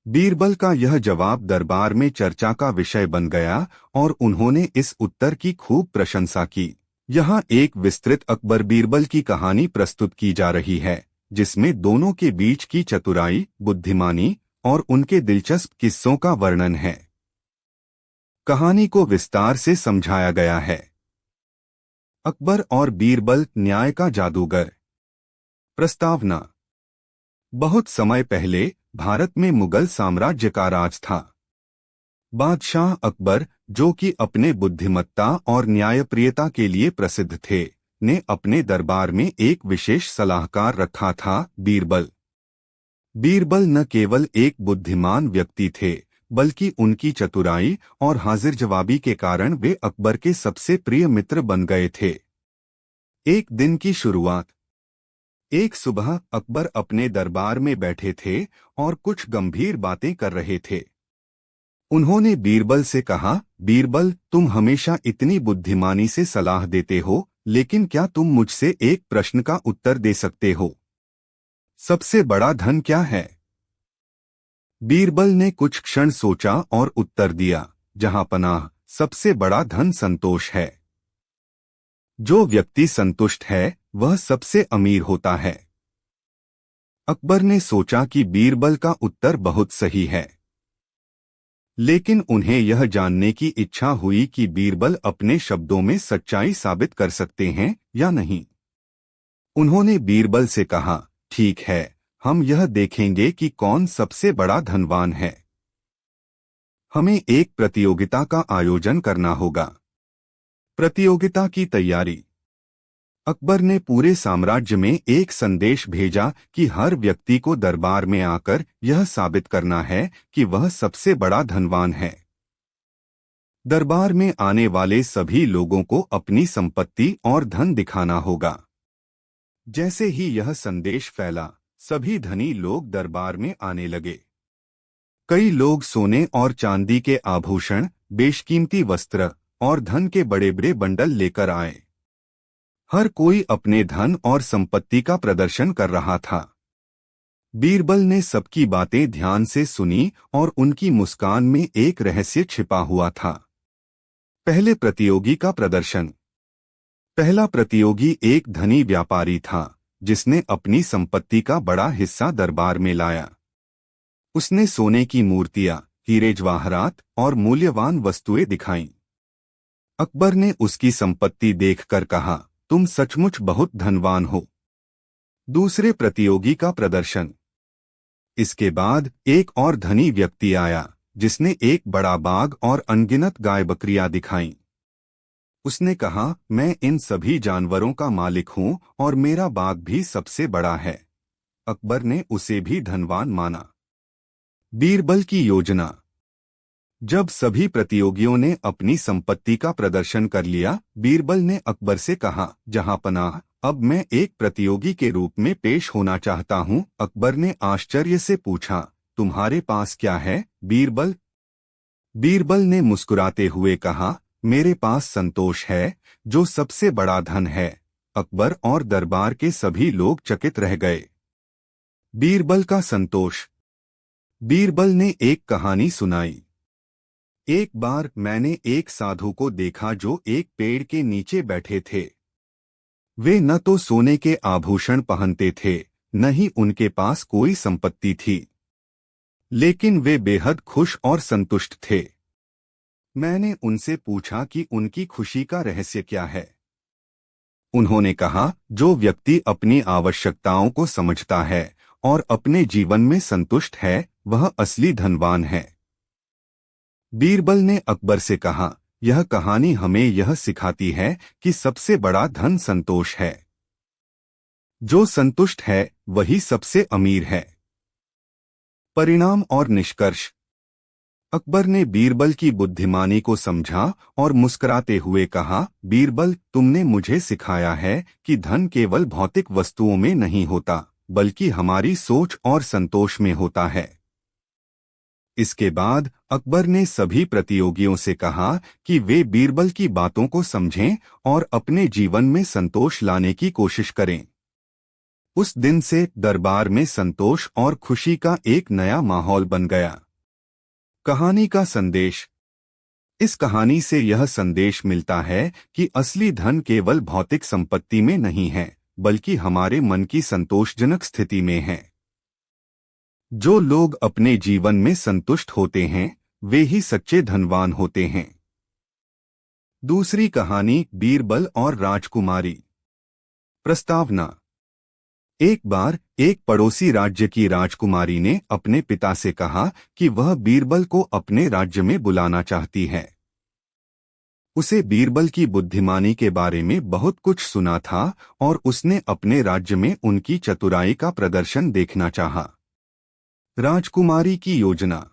बीरबल का यह जवाब दरबार में चर्चा का विषय बन गया और उन्होंने इस उत्तर की खूब प्रशंसा की। यहाँ एक विस्तृत अकबर बीरबल की कहानी प्रस्तुत की जा रही है, जिसमें दोनों के बीच की चतुराई, बुद्धिमानी और उनके दिलचस्प किस्सों का वर्णन है। कहानी को विस्तार से समझाया गया है। अकबर और बीरबल, न्याय का जादूगर। प्रस्तावना। बहुत समय पहले भारत में मुगल साम्राज्य का राज था। बादशाह अकबर, जो कि अपने बुद्धिमत्ता और न्यायप्रियता के लिए प्रसिद्ध थे, ने अपने दरबार में एक विशेष सलाहकार रखा था, बीरबल। बीरबल न केवल एक बुद्धिमान व्यक्ति थे, बल्कि उनकी चतुराई और हाजिर जवाबी के कारण वे अकबर के सबसे प्रिय मित्र बन गए थे। एक दिन की शुरुआत। एक सुबह अकबर अपने दरबार में बैठे थे और कुछ गंभीर बातें कर रहे थे। उन्होंने बीरबल से कहा, बीरबल, तुम हमेशा इतनी बुद्धिमानी से सलाह देते हो, लेकिन क्या तुम मुझसे एक प्रश्न का उत्तर दे सकते हो? सबसे बड़ा धन क्या है? बीरबल ने कुछ क्षण सोचा और उत्तर दिया, जहां पनाह, सबसे बड़ा धन संतोष है। जो व्यक्ति संतुष्ट है, वह सबसे अमीर होता है। अकबर ने सोचा कि बीरबल का उत्तर बहुत सही है, लेकिन उन्हें यह जानने की इच्छा हुई कि बीरबल अपने शब्दों में सच्चाई साबित कर सकते हैं या नहीं। उन्होंने बीरबल से कहा, ठीक है, हम यह देखेंगे कि कौन सबसे बड़ा धनवान है। हमें एक प्रतियोगिता का आयोजन करना होगा। प्रतियोगिता की तैयारी। अकबर ने पूरे साम्राज्य में एक संदेश भेजा कि हर व्यक्ति को दरबार में आकर यह साबित करना है कि वह सबसे बड़ा धनवान है। दरबार में आने वाले सभी लोगों को अपनी संपत्ति और धन दिखाना होगा। जैसे ही यह संदेश फैला, सभी धनी लोग दरबार में आने लगे। कई लोग सोने और चांदी के आभूषण, बेशकीमती वस्त्र और धन के बड़े बड़े बंडल लेकर आए। हर कोई अपने धन और संपत्ति का प्रदर्शन कर रहा था। बीरबल ने सबकी बातें ध्यान से सुनी और उनकी मुस्कान में एक रहस्य छिपा हुआ था। पहले प्रतियोगी का प्रदर्शन। पहला प्रतियोगी एक धनी व्यापारी था, जिसने अपनी संपत्ति का बड़ा हिस्सा दरबार में लाया। उसने सोने की मूर्तियां, हीरे जवाहरात और मूल्यवान वस्तुएं दिखाईं। अकबर ने उसकी संपत्ति देखकर कहा, तुम सचमुच बहुत धनवान हो। दूसरे प्रतियोगी का प्रदर्शन। इसके बाद एक और धनी व्यक्ति आया, जिसने एक बड़ा बाग और अनगिनत गाय बकरियां दिखाईं। उसने कहा, मैं इन सभी जानवरों का मालिक हूं और मेरा बाग भी सबसे बड़ा है। अकबर ने उसे भी धनवान माना। बीरबल की योजना। जब सभी प्रतियोगियों ने अपनी संपत्ति का प्रदर्शन कर लिया, बीरबल ने अकबर से कहा, जहां पनाह, अब मैं एक प्रतियोगी के रूप में पेश होना चाहता हूं। अकबर ने आश्चर्य से पूछा, तुम्हारे पास क्या है, बीरबल? बीरबल ने मुस्कुराते हुए कहा, मेरे पास संतोष है, जो सबसे बड़ा धन है। अकबर और दरबार के सभी लोग चकित रह गए। बीरबल का संतोष। बीरबल ने एक कहानी सुनाई। एक बार मैंने एक साधु को देखा जो एक पेड़ के नीचे बैठे थे। वे न तो सोने के आभूषण पहनते थे, न ही उनके पास कोई संपत्ति थी, लेकिन वे बेहद खुश और संतुष्ट थे। मैंने उनसे पूछा कि उनकी खुशी का रहस्य क्या है। उन्होंने कहा, जो व्यक्ति अपनी आवश्यकताओं को समझता है और अपने जीवन में संतुष्ट है, वह असली धनवान है। बीरबल ने अकबर से कहा, यह कहानी हमें यह सिखाती है कि सबसे बड़ा धन संतोष है। जो संतुष्ट है वही सबसे अमीर है। परिणाम और निष्कर्ष। अकबर ने बीरबल की बुद्धिमानी को समझा और मुस्कुराते हुए कहा, बीरबल, तुमने मुझे सिखाया है कि धन केवल भौतिक वस्तुओं में नहीं होता, बल्कि हमारी सोच और संतोष में होता है। इसके बाद अकबर ने सभी प्रतियोगियों से कहा कि वे बीरबल की बातों को समझें और अपने जीवन में संतोष लाने की कोशिश करें। उस दिन से दरबार में संतोष और खुशी का एक नया माहौल बन गया। कहानी का संदेश। इस कहानी से यह संदेश मिलता है कि असली धन केवल भौतिक संपत्ति में नहीं है, बल्कि हमारे मन की संतोषजनक स्थिति में है। जो लोग अपने जीवन में संतुष्ट होते हैं, वे ही सच्चे धनवान होते हैं। दूसरी कहानी, बीरबल और राजकुमारी। प्रस्तावना। एक बार एक पड़ोसी राज्य की राजकुमारी ने अपने पिता से कहा कि वह बीरबल को अपने राज्य में बुलाना चाहती है। उसे बीरबल की बुद्धिमानी के बारे में बहुत कुछ सुना था और उसने अपने राज्य में उनकी चतुराई का प्रदर्शन देखना चाहा। राजकुमारी की योजना।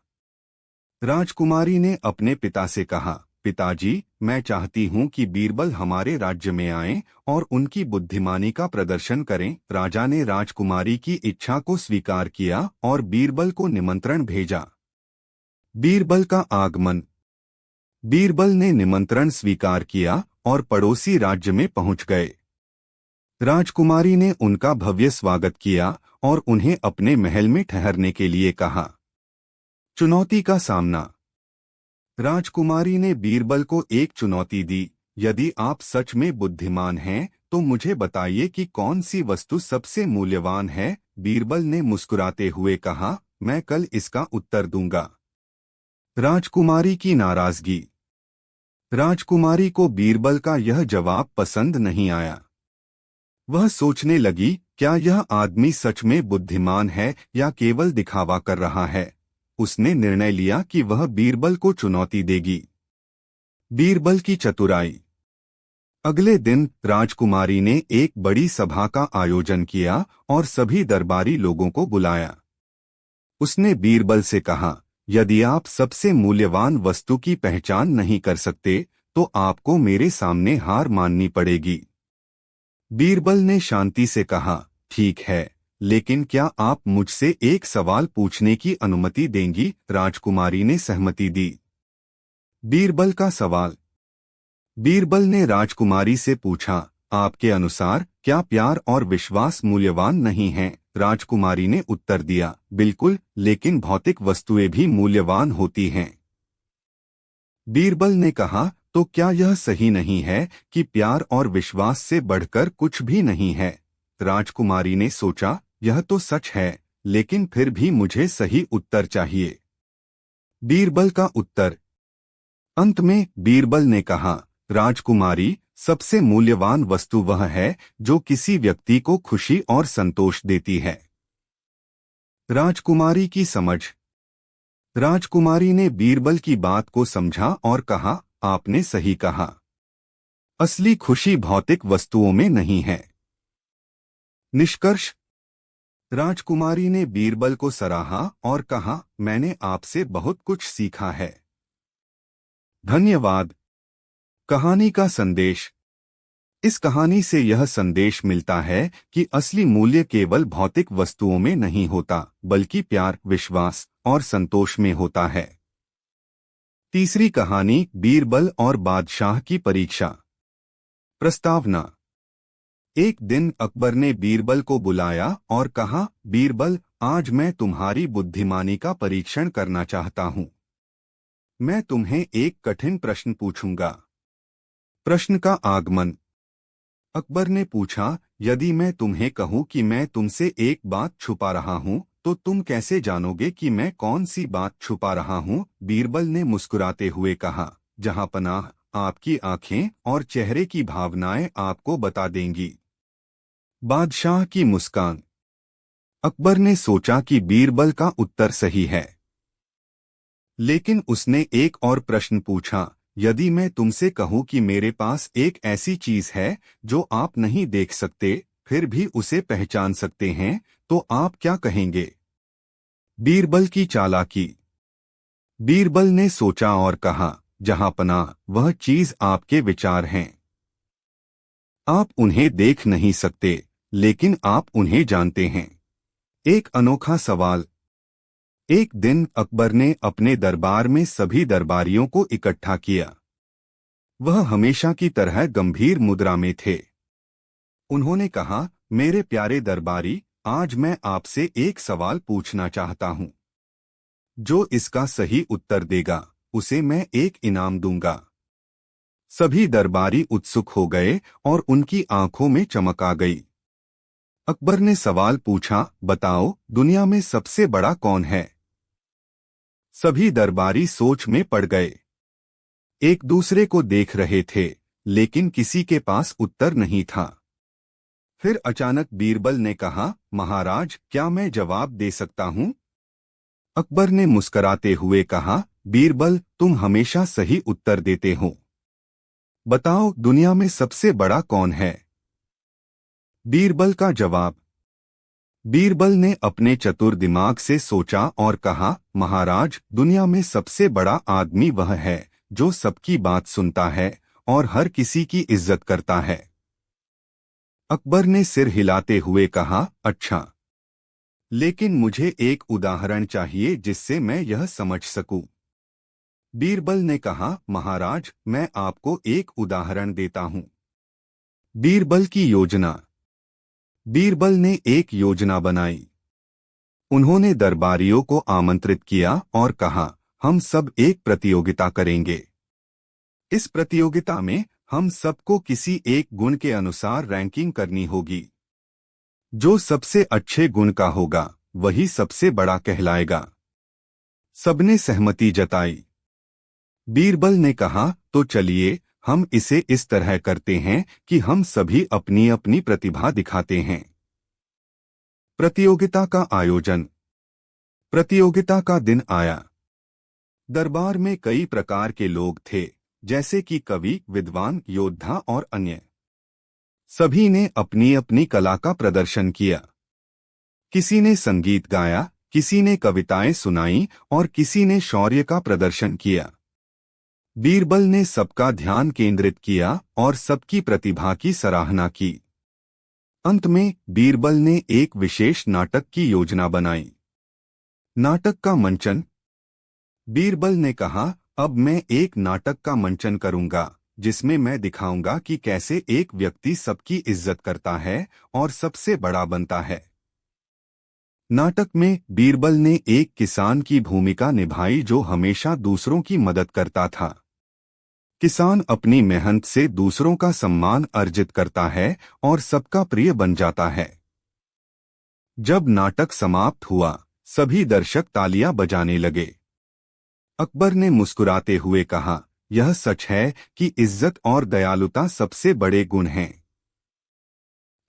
राजकुमारी ने अपने पिता से कहा, पिताजी, मैं चाहती हूं कि बीरबल हमारे राज्य में आएं और उनकी बुद्धिमानी का प्रदर्शन करें। राजा ने राजकुमारी की इच्छा को स्वीकार किया और बीरबल को निमंत्रण भेजा। बीरबल का आगमन। बीरबल ने निमंत्रण स्वीकार किया और पड़ोसी राज्य में पहुंच गए। राजकुमारी ने उनका भव्य स्वागत किया और उन्हें अपने महल में ठहरने के लिए कहा। चुनौती का सामना। राजकुमारी ने बीरबल को एक चुनौती दी, यदि आप सच में बुद्धिमान हैं तो मुझे बताइए कि कौन सी वस्तु सबसे मूल्यवान है। बीरबल ने मुस्कुराते हुए कहा, मैं कल इसका उत्तर दूंगा। राजकुमारी की नाराजगी। राजकुमारी को बीरबल का यह जवाब पसंद नहीं आया। वह सोचने लगी, क्या यह आदमी सच में बुद्धिमान है या केवल दिखावा कर रहा है। उसने निर्णय लिया कि वह बीरबल को चुनौती देगी। बीरबल की चतुराई। अगले दिन राजकुमारी ने एक बड़ी सभा का आयोजन किया और सभी दरबारी लोगों को बुलाया। उसने बीरबल से कहा, यदि आप सबसे मूल्यवान वस्तु की पहचान नहीं कर सकते तो आपको मेरे सामने हार माननी पड़ेगी। बीरबल ने शांति से कहा, ठीक है, लेकिन क्या आप मुझसे एक सवाल पूछने की अनुमति देंगी। राजकुमारी ने सहमति दी। बीरबल का सवाल। बीरबल ने राजकुमारी से पूछा, आपके अनुसार क्या प्यार और विश्वास मूल्यवान नहीं हैं। राजकुमारी ने उत्तर दिया, बिल्कुल, लेकिन भौतिक वस्तुएं भी मूल्यवान होती हैं। बीरबल ने कहा, तो क्या यह सही नहीं है कि प्यार और विश्वास से बढ़कर कुछ भी नहीं है। राजकुमारी ने सोचा, यह तो सच है, लेकिन फिर भी मुझे सही उत्तर चाहिए। बीरबल का उत्तर। अंत में बीरबल ने कहा, राजकुमारी, सबसे मूल्यवान वस्तु वह है जो किसी व्यक्ति को खुशी और संतोष देती है। राजकुमारी की समझ। राजकुमारी ने बीरबल की बात को समझा और कहा, आपने सही कहा। असली खुशी भौतिक वस्तुओं में नहीं है। निष्कर्ष। राजकुमारी ने बीरबल को सराहा और कहा, मैंने आपसे बहुत कुछ सीखा है। धन्यवाद। कहानी का संदेश। इस कहानी से यह संदेश मिलता है कि असली मूल्य केवल भौतिक वस्तुओं में नहीं होता, बल्कि प्यार, विश्वास और संतोष में होता है। तीसरी कहानी बीरबल और बादशाह की परीक्षा। प्रस्तावना। एक दिन अकबर ने बीरबल को बुलाया और कहा, बीरबल, आज मैं तुम्हारी बुद्धिमानी का परीक्षण करना चाहता हूं। मैं तुम्हें एक कठिन प्रश्न पूछूंगा। प्रश्न का आगमन। अकबर ने पूछा, यदि मैं तुम्हें कहूं कि मैं तुमसे एक बात छुपा रहा हूं, तो तुम कैसे जानोगे कि मैं कौन सी बात छुपा रहा हूं? बीरबल ने मुस्कुराते हुए कहा, जहां पनाह, आपकी आंखें और चेहरे की भावनाएं आपको बता देंगी। बादशाह की मुस्कान। अकबर ने सोचा कि बीरबल का उत्तर सही है, लेकिन उसने एक और प्रश्न पूछा, यदि मैं तुमसे कहूं कि मेरे पास एक ऐसी चीज है जो आप नहीं देख सकते, फिर भी उसे पहचान सकते हैं, तो आप क्या कहेंगे? बीरबल की चालाकी। बीरबल ने सोचा और कहा, जहां पनाह, वह चीज आपके विचार हैं। आप उन्हें देख नहीं सकते, लेकिन आप उन्हें जानते हैं। एक अनोखा सवाल। एक दिन अकबर ने अपने दरबार में सभी दरबारियों को इकट्ठा किया। वह हमेशा की तरह गंभीर मुद्रा में थे। उन्होंने कहा, मेरे प्यारे दरबारी, आज मैं आपसे एक सवाल पूछना चाहता हूं। जो इसका सही उत्तर देगा, उसे मैं एक इनाम दूंगा। सभी दरबारी उत्सुक हो गए और उनकी आंखों में चमक आ गई। अकबर ने सवाल पूछा, बताओ, दुनिया में सबसे बड़ा कौन है? सभी दरबारी सोच में पड़ गए। एक दूसरे को देख रहे थे, लेकिन किसी के पास उत्तर नहीं था। फिर अचानक बीरबल ने कहा, महाराज, क्या मैं जवाब दे सकता हूं? अकबर ने मुस्कराते हुए कहा, बीरबल, तुम हमेशा सही उत्तर देते हो। बताओ, दुनिया में सबसे बड़ा कौन है? बीरबल का जवाब। बीरबल ने अपने चतुर दिमाग से सोचा और कहा, महाराज, दुनिया में सबसे बड़ा आदमी वह है जो सबकी बात सुनता है और हर किसी की इज्जत करता है। अकबर ने सिर हिलाते हुए कहा, अच्छा, लेकिन मुझे एक उदाहरण चाहिए जिससे मैं यह समझ सकूं। बीरबल ने कहा, महाराज, मैं आपको एक उदाहरण देता हूं। बीरबल की योजना। बीरबल ने एक योजना बनाई। उन्होंने दरबारियों को आमंत्रित किया और कहा, हम सब एक प्रतियोगिता करेंगे। इस प्रतियोगिता में हम सबको किसी एक गुण के अनुसार रैंकिंग करनी होगी। जो सबसे अच्छे गुण का होगा, वही सबसे बड़ा कहलाएगा। सबने सहमति जताई। बीरबल ने कहा, तो चलिए, हम इसे इस तरह करते हैं कि हम सभी अपनी अपनी प्रतिभा दिखाते हैं। प्रतियोगिता का आयोजन। प्रतियोगिता का दिन आया। दरबार में कई प्रकार के लोग थे, जैसे कि कवि, विद्वान, योद्धा और अन्य। सभी ने अपनी अपनी कला का प्रदर्शन किया। किसी ने संगीत गाया, किसी ने कविताएं सुनाई और किसी ने शौर्य का प्रदर्शन किया। बीरबल ने सबका ध्यान केंद्रित किया और सबकी प्रतिभा की सराहना की। अंत में बीरबल ने एक विशेष नाटक की योजना बनाई। नाटक का मंचन। बीरबल ने कहा, अब मैं एक नाटक का मंचन करूंगा, जिसमें मैं दिखाऊंगा कि कैसे एक व्यक्ति सबकी इज्जत करता है और सबसे बड़ा बनता है। नाटक में बीरबल ने एक किसान की भूमिका निभाई जो हमेशा दूसरों की मदद करता था। किसान अपनी मेहनत से दूसरों का सम्मान अर्जित करता है और सबका प्रिय बन जाता है। जब नाटक समाप्त हुआ, सभी दर्शक तालियां बजाने लगे। अकबर ने मुस्कुराते हुए कहा, यह सच है कि इज्जत और दयालुता सबसे बड़े गुण हैं।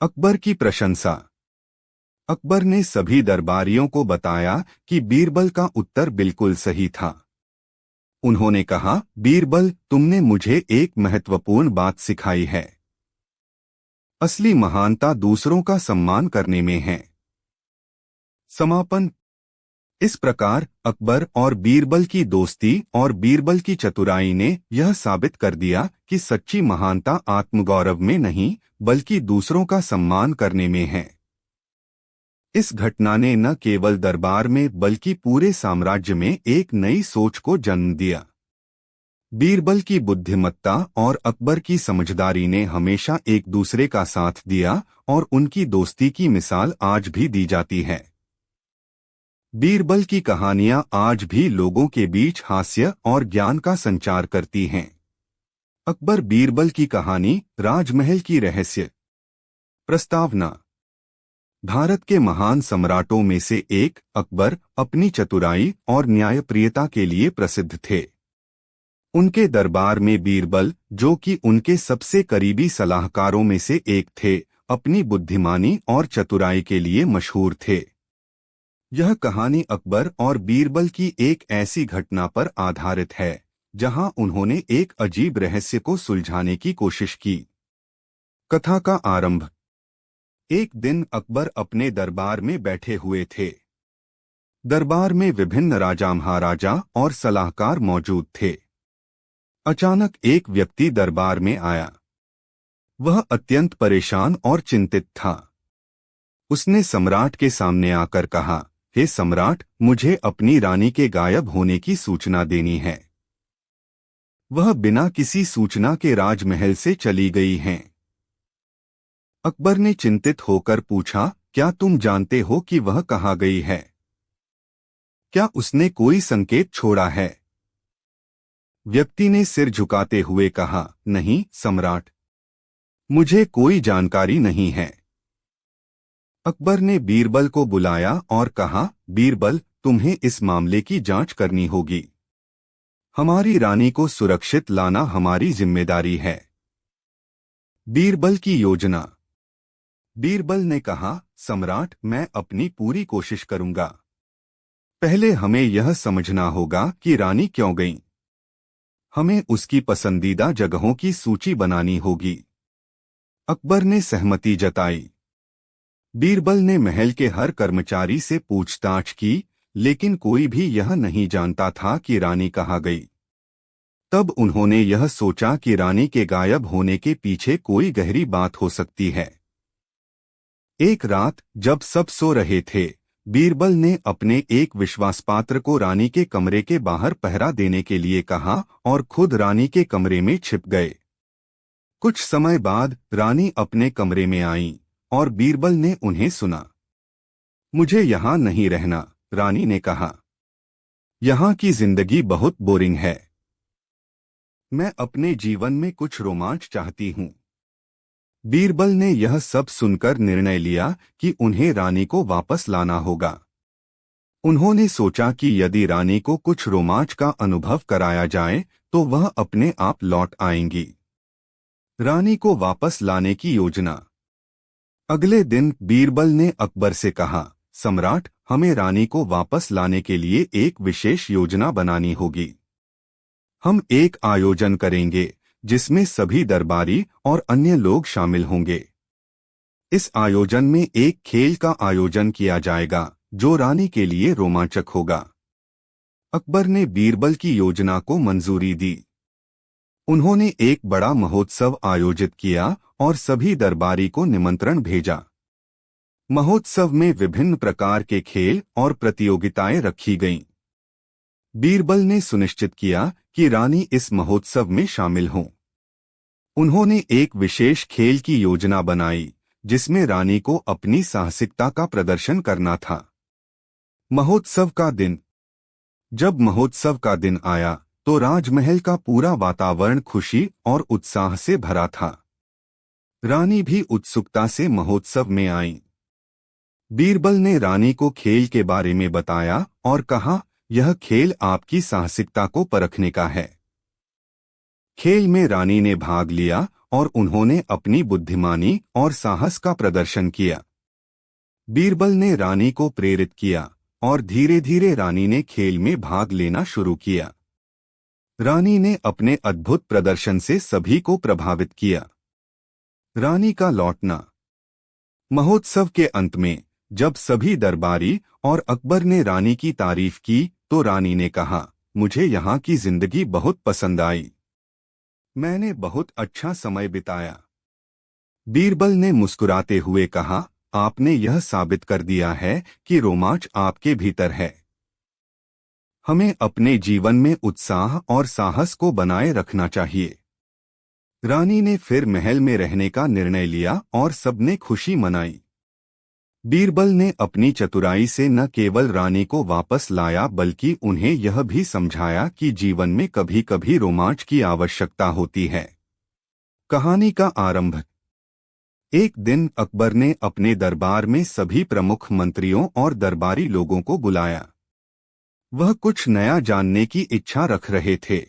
अकबर की प्रशंसा। अकबर ने सभी दरबारियों को बताया कि बीरबल का उत्तर बिल्कुल सही था। उन्होंने कहा, बीरबल, तुमने मुझे एक महत्वपूर्ण बात सिखाई है। असली महानता दूसरों का सम्मान करने में है। समापन। इस प्रकार अकबर और बीरबल की दोस्ती और बीरबल की चतुराई ने यह साबित कर दिया कि सच्ची महानता आत्मगौरव में नहीं, बल्कि दूसरों का सम्मान करने में है। इस घटना ने न केवल दरबार में बल्कि पूरे साम्राज्य में एक नई सोच को जन्म दिया। बीरबल की बुद्धिमत्ता और अकबर की समझदारी ने हमेशा एक दूसरे का साथ दिया और उनकी दोस्ती की मिसाल आज भी दी जाती है। बीरबल की कहानियां आज भी लोगों के बीच हास्य और ज्ञान का संचार करती हैं। अकबर बीरबल की कहानी, राजमहल की रहस्य। प्रस्तावना। भारत के महान सम्राटों में से एक अकबर अपनी चतुराई और न्यायप्रियता के लिए प्रसिद्ध थे। उनके दरबार में बीरबल, जो कि उनके सबसे करीबी सलाहकारों में से एक थे, अपनी बुद्धिमानी और चतुराई के लिए मशहूर थे। यह कहानी अकबर और बीरबल की एक ऐसी घटना पर आधारित है जहां उन्होंने एक अजीब रहस्य को सुलझाने की कोशिश की। कथा का आरंभ। एक दिन अकबर अपने दरबार में बैठे हुए थे। दरबार में विभिन्न राजा, महाराजा और सलाहकार मौजूद थे। अचानक एक व्यक्ति दरबार में आया। वह अत्यंत परेशान और चिंतित था। उसने सम्राट के सामने आकर कहा, हे सम्राट, मुझे अपनी रानी के गायब होने की सूचना देनी है। वह बिना किसी सूचना के राजमहल से चली गई हैं। अकबर ने चिंतित होकर पूछा, क्या तुम जानते हो कि वह कहाँ गई है? क्या उसने कोई संकेत छोड़ा है? व्यक्ति ने सिर झुकाते हुए कहा, नहीं सम्राट, मुझे कोई जानकारी नहीं है। अकबर ने बीरबल को बुलाया और कहा, बीरबल, तुम्हें इस मामले की जांच करनी होगी। हमारी रानी को सुरक्षित लाना हमारी जिम्मेदारी है। बीरबल की योजना। बीरबल ने कहा, सम्राट, मैं अपनी पूरी कोशिश करूंगा। पहले हमें यह समझना होगा कि रानी क्यों गई। हमें उसकी पसंदीदा जगहों की सूची बनानी होगी। अकबर ने सहमति जताई। बीरबल ने महल के हर कर्मचारी से पूछताछ की, लेकिन कोई भी यह नहीं जानता था कि रानी कहाँ गई। तब उन्होंने यह सोचा कि रानी के गायब होने के पीछे कोई गहरी बात हो सकती है। एक रात जब सब सो रहे थे, बीरबल ने अपने एक विश्वासपात्र को रानी के कमरे के बाहर पहरा देने के लिए कहा और खुद रानी के कमरे में छिप गए। कुछ समय बाद रानी अपने कमरे में आईं और बीरबल ने उन्हें सुना। मुझे यहाँ नहीं रहना, रानी ने कहा। यहाँ की जिंदगी बहुत बोरिंग है। मैं अपने जीवन में कुछ रोमांच चाहती हूँ। बीरबल ने यह सब सुनकर निर्णय लिया कि उन्हें रानी को वापस लाना होगा। उन्होंने सोचा कि यदि रानी को कुछ रोमांच का अनुभव कराया जाए तो वह अपने आप लौट आएंगी। रानी को वापस लाने की योजना। अगले दिन बीरबल ने अकबर से कहा, सम्राट, हमें रानी को वापस लाने के लिए एक विशेष योजना बनानी होगी। हम एक आयोजन करेंगे जिसमें सभी दरबारी और अन्य लोग शामिल होंगे। इस आयोजन में एक खेल का आयोजन किया जाएगा जो रानी के लिए रोमांचक होगा। अकबर ने बीरबल की योजना को मंजूरी दी। उन्होंने एक बड़ा महोत्सव आयोजित किया और सभी दरबारी को निमंत्रण भेजा। महोत्सव में विभिन्न प्रकार के खेल और प्रतियोगिताएं रखी गईं। बीरबल ने सुनिश्चित किया कि रानी इस महोत्सव में शामिल हों। उन्होंने एक विशेष खेल की योजना बनाई जिसमें रानी को अपनी साहसिकता का प्रदर्शन करना था। महोत्सव का दिन। जब महोत्सव का दिन आया तो राजमहल का पूरा वातावरण खुशी और उत्साह से भरा था। रानी भी उत्सुकता से महोत्सव में आईं। बीरबल ने रानी को खेल के बारे में बताया और कहा, यह खेल आपकी साहसिकता को परखने का है। खेल में रानी ने भाग लिया और उन्होंने अपनी बुद्धिमानी और साहस का प्रदर्शन किया। बीरबल ने रानी को प्रेरित किया और धीरे धीरे रानी ने खेल में भाग लेना शुरू किया। रानी ने अपने अद्भुत प्रदर्शन से सभी को प्रभावित किया। रानी का लौटना। महोत्सव के अंत में जब सभी दरबारी और अकबर ने रानी की तारीफ की तो रानी ने कहा, मुझे यहाँ की जिंदगी बहुत पसंद आई। मैंने बहुत अच्छा समय बिताया। बीरबल ने मुस्कुराते हुए कहा, आपने यह साबित कर दिया है कि रोमांच आपके भीतर है। हमें अपने जीवन में उत्साह और साहस को बनाए रखना चाहिए। रानी ने फिर महल में रहने का निर्णय लिया और सबने खुशी मनाई। बीरबल ने अपनी चतुराई से न केवल रानी को वापस लाया बल्कि उन्हें यह भी समझाया कि जीवन में कभी कभी रोमांच की आवश्यकता होती है। कहानी का आरंभ। एक दिन अकबर ने अपने दरबार में सभी प्रमुख मंत्रियों और दरबारी लोगों को बुलाया। वह कुछ नया जानने की इच्छा रख रहे थे।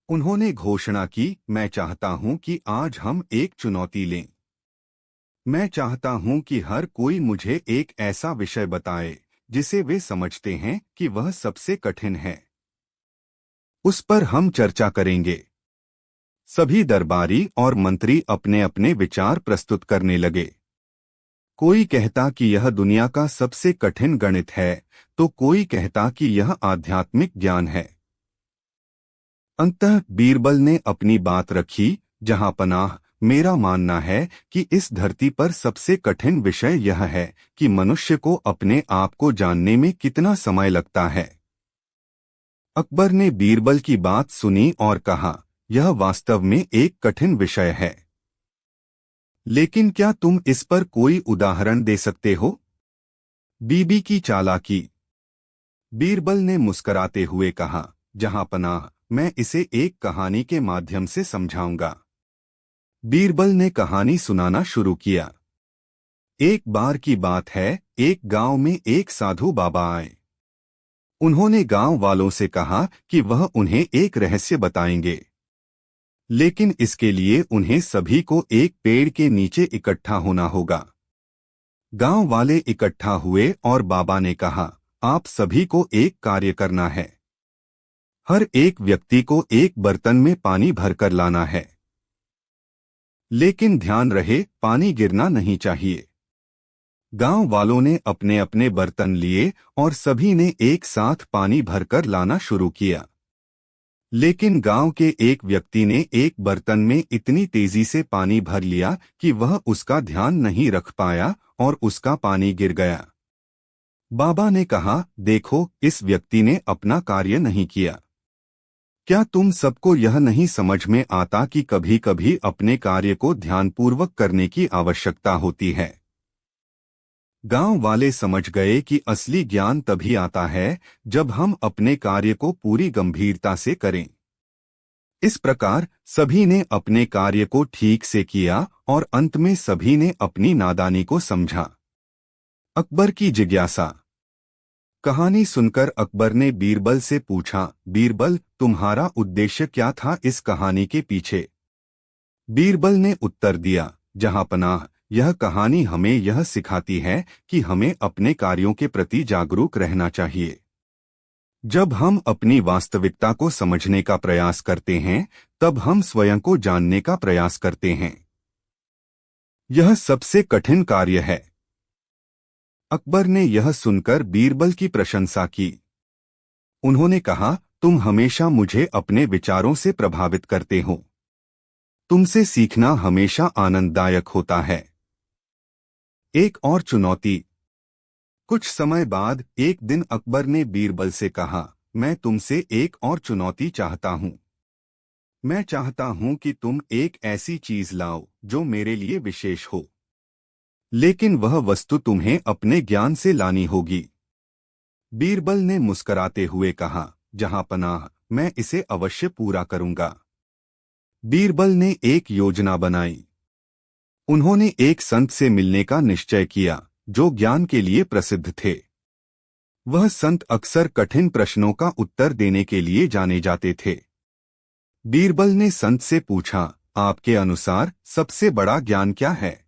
उन्होंने घोषणा की, मैं चाहता हूं कि आज हम एक चुनौती लें। मैं चाहता हूं कि हर कोई मुझे एक ऐसा विषय बताए जिसे वे समझते हैं कि वह सबसे कठिन है। उस पर हम चर्चा करेंगे। सभी दरबारी और मंत्री अपने अपने विचार प्रस्तुत करने लगे। कोई कहता कि यह दुनिया का सबसे कठिन गणित है, तो कोई कहता कि यह आध्यात्मिक ज्ञान है। अंततः बीरबल ने अपनी बात रखी, जहां पनाह, मेरा मानना है कि इस धरती पर सबसे कठिन विषय यह है कि मनुष्य को अपने आप को जानने में कितना समय लगता है। अकबर ने बीरबल की बात सुनी और कहा, यह वास्तव में एक कठिन विषय है, लेकिन क्या तुम इस पर कोई उदाहरण दे सकते हो? बीबी की चालाकी। बीरबल ने मुस्कराते हुए कहा, जहां पनाह, मैं इसे एक कहानी के माध्यम से समझाऊंगा। बीरबल ने कहानी सुनाना शुरू किया। एक बार की बात है, एक गांव में एक साधु बाबा आए। उन्होंने गांव वालों से कहा कि वह उन्हें एक रहस्य बताएंगे, लेकिन इसके लिए उन्हें सभी को एक पेड़ के नीचे इकट्ठा होना होगा। गांव वाले इकट्ठा हुए और बाबा ने कहा, आप सभी को एक कार्य करना है। हर एक व्यक्ति को एक बर्तन में पानी भरकर लाना है, लेकिन ध्यान रहे पानी गिरना नहीं चाहिए। गांव वालों ने अपने अपने बर्तन लिए और सभी ने एक साथ पानी भरकर लाना शुरू किया। लेकिन गांव के एक व्यक्ति ने एक बर्तन में इतनी तेजी से पानी भर लिया कि वह उसका ध्यान नहीं रख पाया और उसका पानी गिर गया। बाबा ने कहा, देखो, इस व्यक्ति ने अपना कार्य नहीं किया। क्या तुम सबको यह नहीं समझ में आता कि कभी कभी अपने कार्य को ध्यानपूर्वक करने की आवश्यकता होती है? गांव वाले समझ गए कि असली ज्ञान तभी आता है जब हम अपने कार्य को पूरी गंभीरता से करें। इस प्रकार सभी ने अपने कार्य को ठीक से किया और अंत में सभी ने अपनी नादानी को समझा। अकबर की जिज्ञासा। कहानी सुनकर अकबर ने बीरबल से पूछा, बीरबल, तुम्हारा उद्देश्य क्या था इस कहानी के पीछे? बीरबल ने उत्तर दिया, जहां पनाह, यह कहानी हमें यह सिखाती है कि हमें अपने कार्यों के प्रति जागरूक रहना चाहिए। जब हम अपनी वास्तविकता को समझने का प्रयास करते हैं, तब हम स्वयं को जानने का प्रयास करते हैं। यह सबसे कठिन कार्य है। अकबर ने यह सुनकर बीरबल की प्रशंसा की। उन्होंने कहा, तुम हमेशा मुझे अपने विचारों से प्रभावित करते हो। तुमसे सीखना हमेशा आनंददायक होता है। एक और चुनौती। कुछ समय बाद एक दिन अकबर ने बीरबल से कहा, मैं तुमसे एक और चुनौती चाहता हूं। मैं चाहता हूं कि तुम एक ऐसी चीज लाओ जो मेरे लिए विशेष हो, लेकिन वह वस्तु तुम्हें अपने ज्ञान से लानी होगी। बीरबल ने मुस्कराते हुए कहा, जहां पनाह, मैं इसे अवश्य पूरा करूंगा। बीरबल ने एक योजना बनाई। उन्होंने एक संत से मिलने का निश्चय किया जो ज्ञान के लिए प्रसिद्ध थे। वह संत अक्सर कठिन प्रश्नों का उत्तर देने के लिए जाने जाते थे। बीरबल ने संत से पूछा, आपके अनुसार सबसे बड़ा ज्ञान क्या है?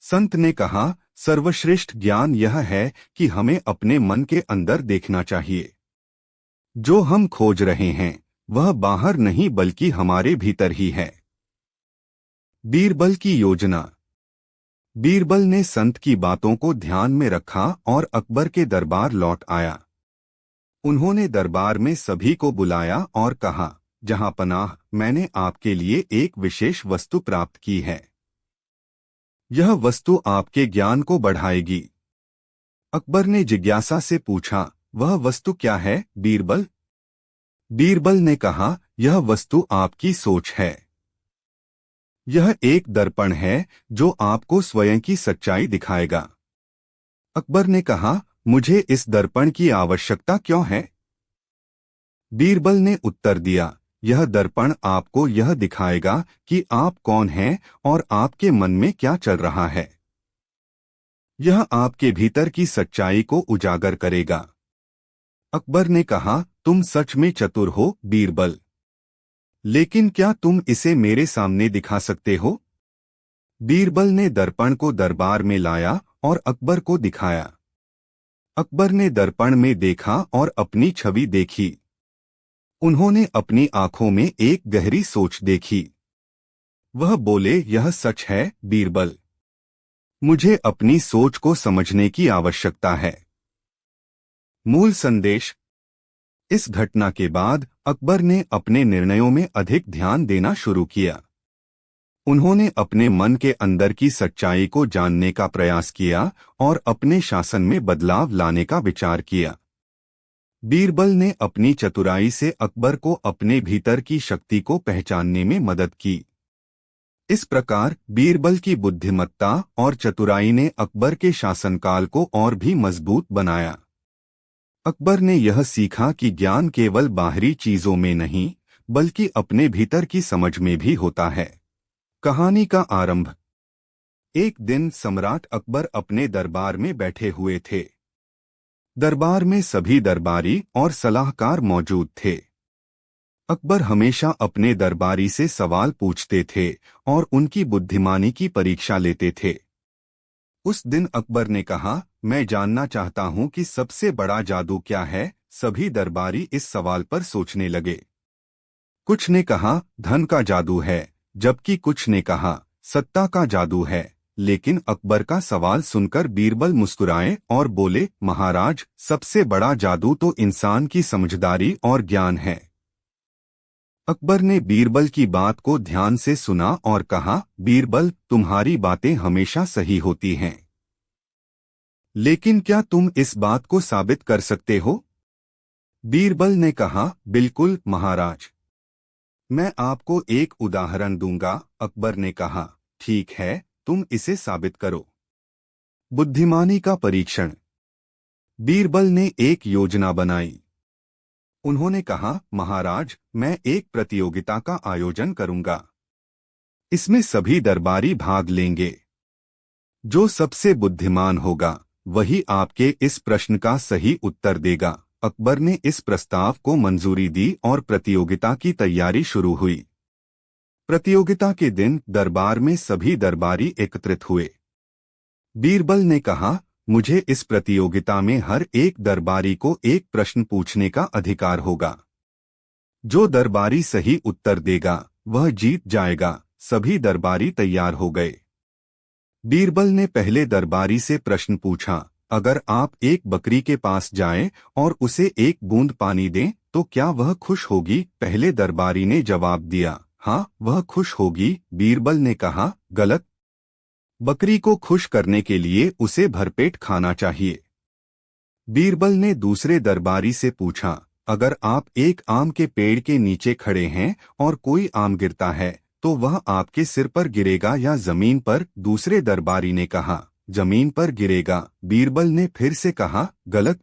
संत ने कहा, सर्वश्रेष्ठ ज्ञान यह है कि हमें अपने मन के अंदर देखना चाहिए। जो हम खोज रहे हैं वह बाहर नहीं बल्कि हमारे भीतर ही है। बीरबल की योजना। बीरबल ने संत की बातों को ध्यान में रखा और अकबर के दरबार लौट आया। उन्होंने दरबार में सभी को बुलाया और कहा, जहां पनाह, मैंने आपके लिए एक विशेष वस्तु प्राप्त की है। यह वस्तु आपके ज्ञान को बढ़ाएगी। अकबर ने जिज्ञासा से पूछा, वह वस्तु क्या है बीरबल? बीरबल ने कहा, यह वस्तु आपकी सोच है। यह एक दर्पण है जो आपको स्वयं की सच्चाई दिखाएगा। अकबर ने कहा, मुझे इस दर्पण की आवश्यकता क्यों है? बीरबल ने उत्तर दिया, यह दर्पण आपको यह दिखाएगा कि आप कौन हैं और आपके मन में क्या चल रहा है। यह आपके भीतर की सच्चाई को उजागर करेगा। अकबर ने कहा, तुम सच में चतुर हो बीरबल, लेकिन क्या तुम इसे मेरे सामने दिखा सकते हो? बीरबल ने दर्पण को दरबार में लाया और अकबर को दिखाया। अकबर ने दर्पण में देखा और अपनी छवि देखी। उन्होंने अपनी आंखों में एक गहरी सोच देखी। वह बोले, यह सच है बीरबल, मुझे अपनी सोच को समझने की आवश्यकता है। मूल संदेश। इस घटना के बाद अकबर ने अपने निर्णयों में अधिक ध्यान देना शुरू किया। उन्होंने अपने मन के अंदर की सच्चाई को जानने का प्रयास किया और अपने शासन में बदलाव लाने का विचार किया। बीरबल ने अपनी चतुराई से अकबर को अपने भीतर की शक्ति को पहचानने में मदद की। इस प्रकार बीरबल की बुद्धिमत्ता और चतुराई ने अकबर के शासनकाल को और भी मजबूत बनाया। अकबर ने यह सीखा कि ज्ञान केवल बाहरी चीजों में नहीं, बल्कि अपने भीतर की समझ में भी होता है। कहानी का आरंभ। एक दिन सम्राट अकबर अपने दरबार में बैठे हुए थे। दरबार में सभी दरबारी और सलाहकार मौजूद थे। अकबर हमेशा अपने दरबारी से सवाल पूछते थे और उनकी बुद्धिमानी की परीक्षा लेते थे। उस दिन अकबर ने कहा, मैं जानना चाहता हूं कि सबसे बड़ा जादू क्या है। सभी दरबारी इस सवाल पर सोचने लगे। कुछ ने कहा, धन का जादू है, जबकि कुछ ने कहा, सत्ता का जादू है। लेकिन अकबर का सवाल सुनकर बीरबल मुस्कुराए और बोले, महाराज, सबसे बड़ा जादू तो इंसान की समझदारी और ज्ञान है। अकबर ने बीरबल की बात को ध्यान से सुना और कहा, बीरबल, तुम्हारी बातें हमेशा सही होती हैं, लेकिन क्या तुम इस बात को साबित कर सकते हो? बीरबल ने कहा, बिल्कुल महाराज, मैं आपको एक उदाहरण दूंगा। अकबर ने कहा, ठीक है, तुम इसे साबित करो। बुद्धिमानी का परीक्षण। बीरबल ने एक योजना बनाई। उन्होंने कहा, महाराज, मैं एक प्रतियोगिता का आयोजन करूंगा। इसमें सभी दरबारी भाग लेंगे। जो सबसे बुद्धिमान होगा वही आपके इस प्रश्न का सही उत्तर देगा। अकबर ने इस प्रस्ताव को मंजूरी दी और प्रतियोगिता की तैयारी शुरू हुई। प्रतियोगिता के दिन दरबार में सभी दरबारी एकत्रित हुए। बीरबल ने कहा, मुझे इस प्रतियोगिता में हर एक दरबारी को एक प्रश्न पूछने का अधिकार होगा। जो दरबारी सही उत्तर देगा वह जीत जाएगा। सभी दरबारी तैयार हो गए। बीरबल ने पहले दरबारी से प्रश्न पूछा, अगर आप एक बकरी के पास जाएं और उसे एक बूंद पानी दें तो क्या वह खुश होगी? पहले दरबारी ने जवाब दिया, हाँ, वह खुश होगी। बीरबल ने कहा, गलत, बकरी को खुश करने के लिए उसे भरपेट खाना चाहिए। बीरबल ने दूसरे दरबारी से पूछा, अगर आप एक आम के पेड़ के नीचे खड़े हैं और कोई आम गिरता है तो वह आपके सिर पर गिरेगा या जमीन पर? दूसरे दरबारी ने कहा, जमीन पर गिरेगा। बीरबल ने फिर से कहा, गलत,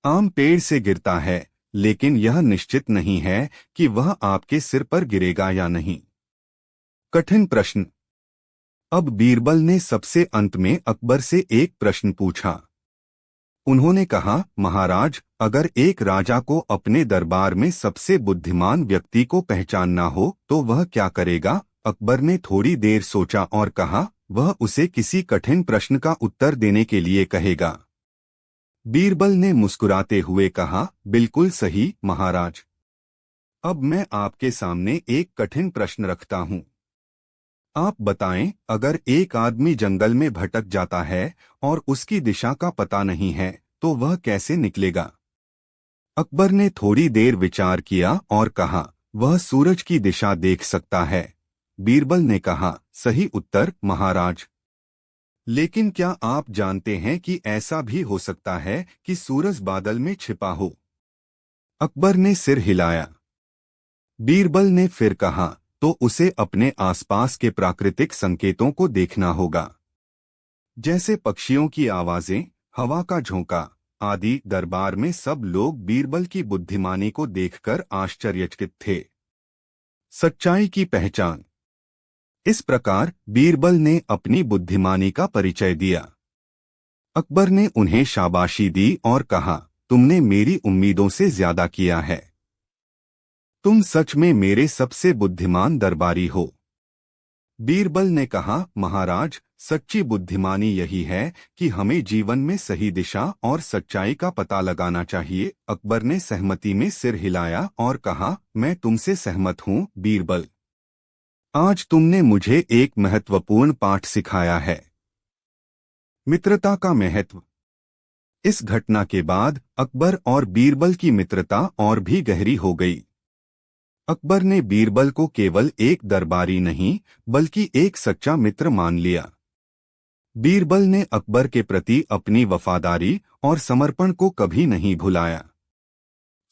आम पेड़ से गिरता है, लेकिन यह निश्चित नहीं है कि वह आपके सिर पर गिरेगा या नहीं। कठिन प्रश्न। अब बीरबल ने सबसे अंत में अकबर से एक प्रश्न पूछा। उन्होंने कहा, महाराज, अगर एक राजा को अपने दरबार में सबसे बुद्धिमान व्यक्ति को पहचानना हो तो वह क्या करेगा? अकबर ने थोड़ी देर सोचा और कहा, वह उसे किसी कठिन प्रश्न का उत्तर देने के लिए कहेगा। बीरबल ने मुस्कुराते हुए कहा, बिल्कुल सही महाराज। अब मैं आपके सामने एक कठिन प्रश्न रखता हूं। आप बताएं, अगर एक आदमी जंगल में भटक जाता है और उसकी दिशा का पता नहीं है तो वह कैसे निकलेगा? अकबर ने थोड़ी देर विचार किया और कहा, वह सूरज की दिशा देख सकता है। बीरबल ने कहा, सही उत्तर महाराज। लेकिन क्या आप जानते हैं कि ऐसा भी हो सकता है कि सूरज बादल में छिपा हो? अकबर ने सिर हिलाया। बीरबल ने फिर कहा, तो उसे अपने आसपास के प्राकृतिक संकेतों को देखना होगा, जैसे पक्षियों की आवाजें, हवा का झोंका आदि। दरबार में सब लोग बीरबल की बुद्धिमानी को देखकर आश्चर्यचकित थे। सच्चाई की पहचान। इस प्रकार बीरबल ने अपनी बुद्धिमानी का परिचय दिया। अकबर ने उन्हें शाबाशी दी और कहा, तुमने मेरी उम्मीदों से ज्यादा किया है। तुम सच में मेरे सबसे बुद्धिमान दरबारी हो। बीरबल ने कहा, महाराज, सच्ची बुद्धिमानी यही है कि हमें जीवन में सही दिशा और सच्चाई का पता लगाना चाहिए। अकबर ने सहमति में सिर हिलाया और कहा, मैं तुमसे सहमत हूँ बीरबल। आज तुमने मुझे एक महत्वपूर्ण पाठ सिखाया है, मित्रता का महत्व। इस घटना के बाद अकबर और बीरबल की मित्रता और भी गहरी हो गई। अकबर ने बीरबल को केवल एक दरबारी नहीं बल्कि एक सच्चा मित्र मान लिया। बीरबल ने अकबर के प्रति अपनी वफादारी और समर्पण को कभी नहीं भुलाया।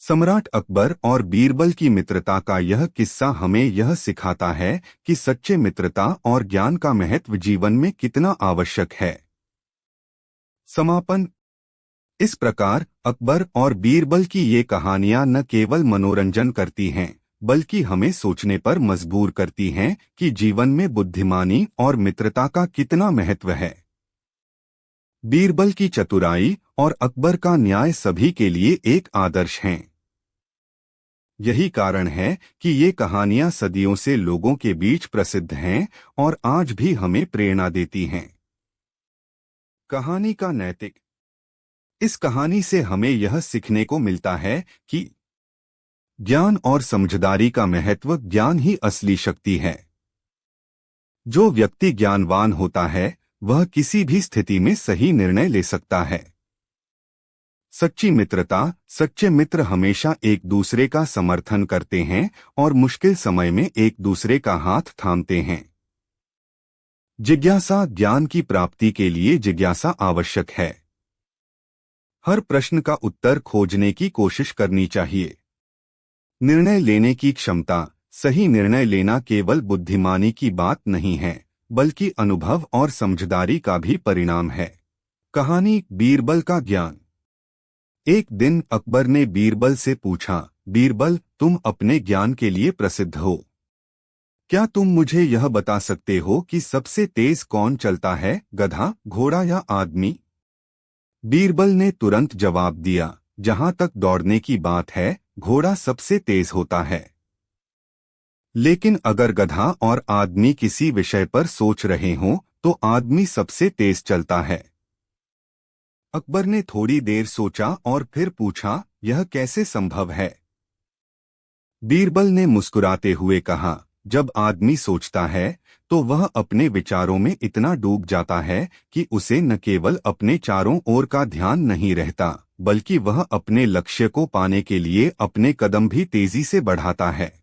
सम्राट अकबर और बीरबल की मित्रता का यह किस्सा हमें यह सिखाता है कि सच्चे मित्रता और ज्ञान का महत्व जीवन में कितना आवश्यक है। समापन। इस प्रकार अकबर और बीरबल की ये कहानियां न केवल मनोरंजन करती हैं बल्कि हमें सोचने पर मजबूर करती हैं कि जीवन में बुद्धिमानी और मित्रता का कितना महत्व है। बीरबल की चतुराई और अकबर का न्याय सभी के लिए एक आदर्श हैं। यही कारण है कि ये कहानियां सदियों से लोगों के बीच प्रसिद्ध हैं और आज भी हमें प्रेरणा देती हैं। कहानी का नैतिक। इस कहानी से हमें यह सीखने को मिलता है कि ज्ञान और समझदारी का महत्व। ज्ञान ही असली शक्ति है। जो व्यक्ति ज्ञानवान होता है वह किसी भी स्थिति में सही निर्णय ले सकता है। सच्ची मित्रता। सच्चे मित्र हमेशा एक दूसरे का समर्थन करते हैं और मुश्किल समय में एक दूसरे का हाथ थामते हैं। जिज्ञासा। ज्ञान की प्राप्ति के लिए जिज्ञासा आवश्यक है। हर प्रश्न का उत्तर खोजने की कोशिश करनी चाहिए। निर्णय लेने की क्षमता। सही निर्णय लेना केवल बुद्धिमानी की बात नहीं है बल्कि अनुभव और समझदारी का भी परिणाम है। कहानी बीरबल का ज्ञान। एक दिन अकबर ने बीरबल से पूछा, बीरबल, तुम अपने ज्ञान के लिए प्रसिद्ध हो। क्या तुम मुझे यह बता सकते हो कि सबसे तेज कौन चलता है, गधा, घोड़ा या आदमी? बीरबल ने तुरंत जवाब दिया, जहां तक दौड़ने की बात है, घोड़ा सबसे तेज होता है। लेकिन अगर गधा और आदमी किसी विषय पर सोच रहे हों तो आदमी सबसे तेज चलता है। अकबर ने थोड़ी देर सोचा और फिर पूछा, यह कैसे संभव है? बीरबल ने मुस्कुराते हुए कहा, जब आदमी सोचता है तो वह अपने विचारों में इतना डूब जाता है कि उसे न केवल अपने चारों ओर का ध्यान नहीं रहता बल्कि वह अपने लक्ष्य को पाने के लिए अपने कदम भी तेजी से बढ़ाता है।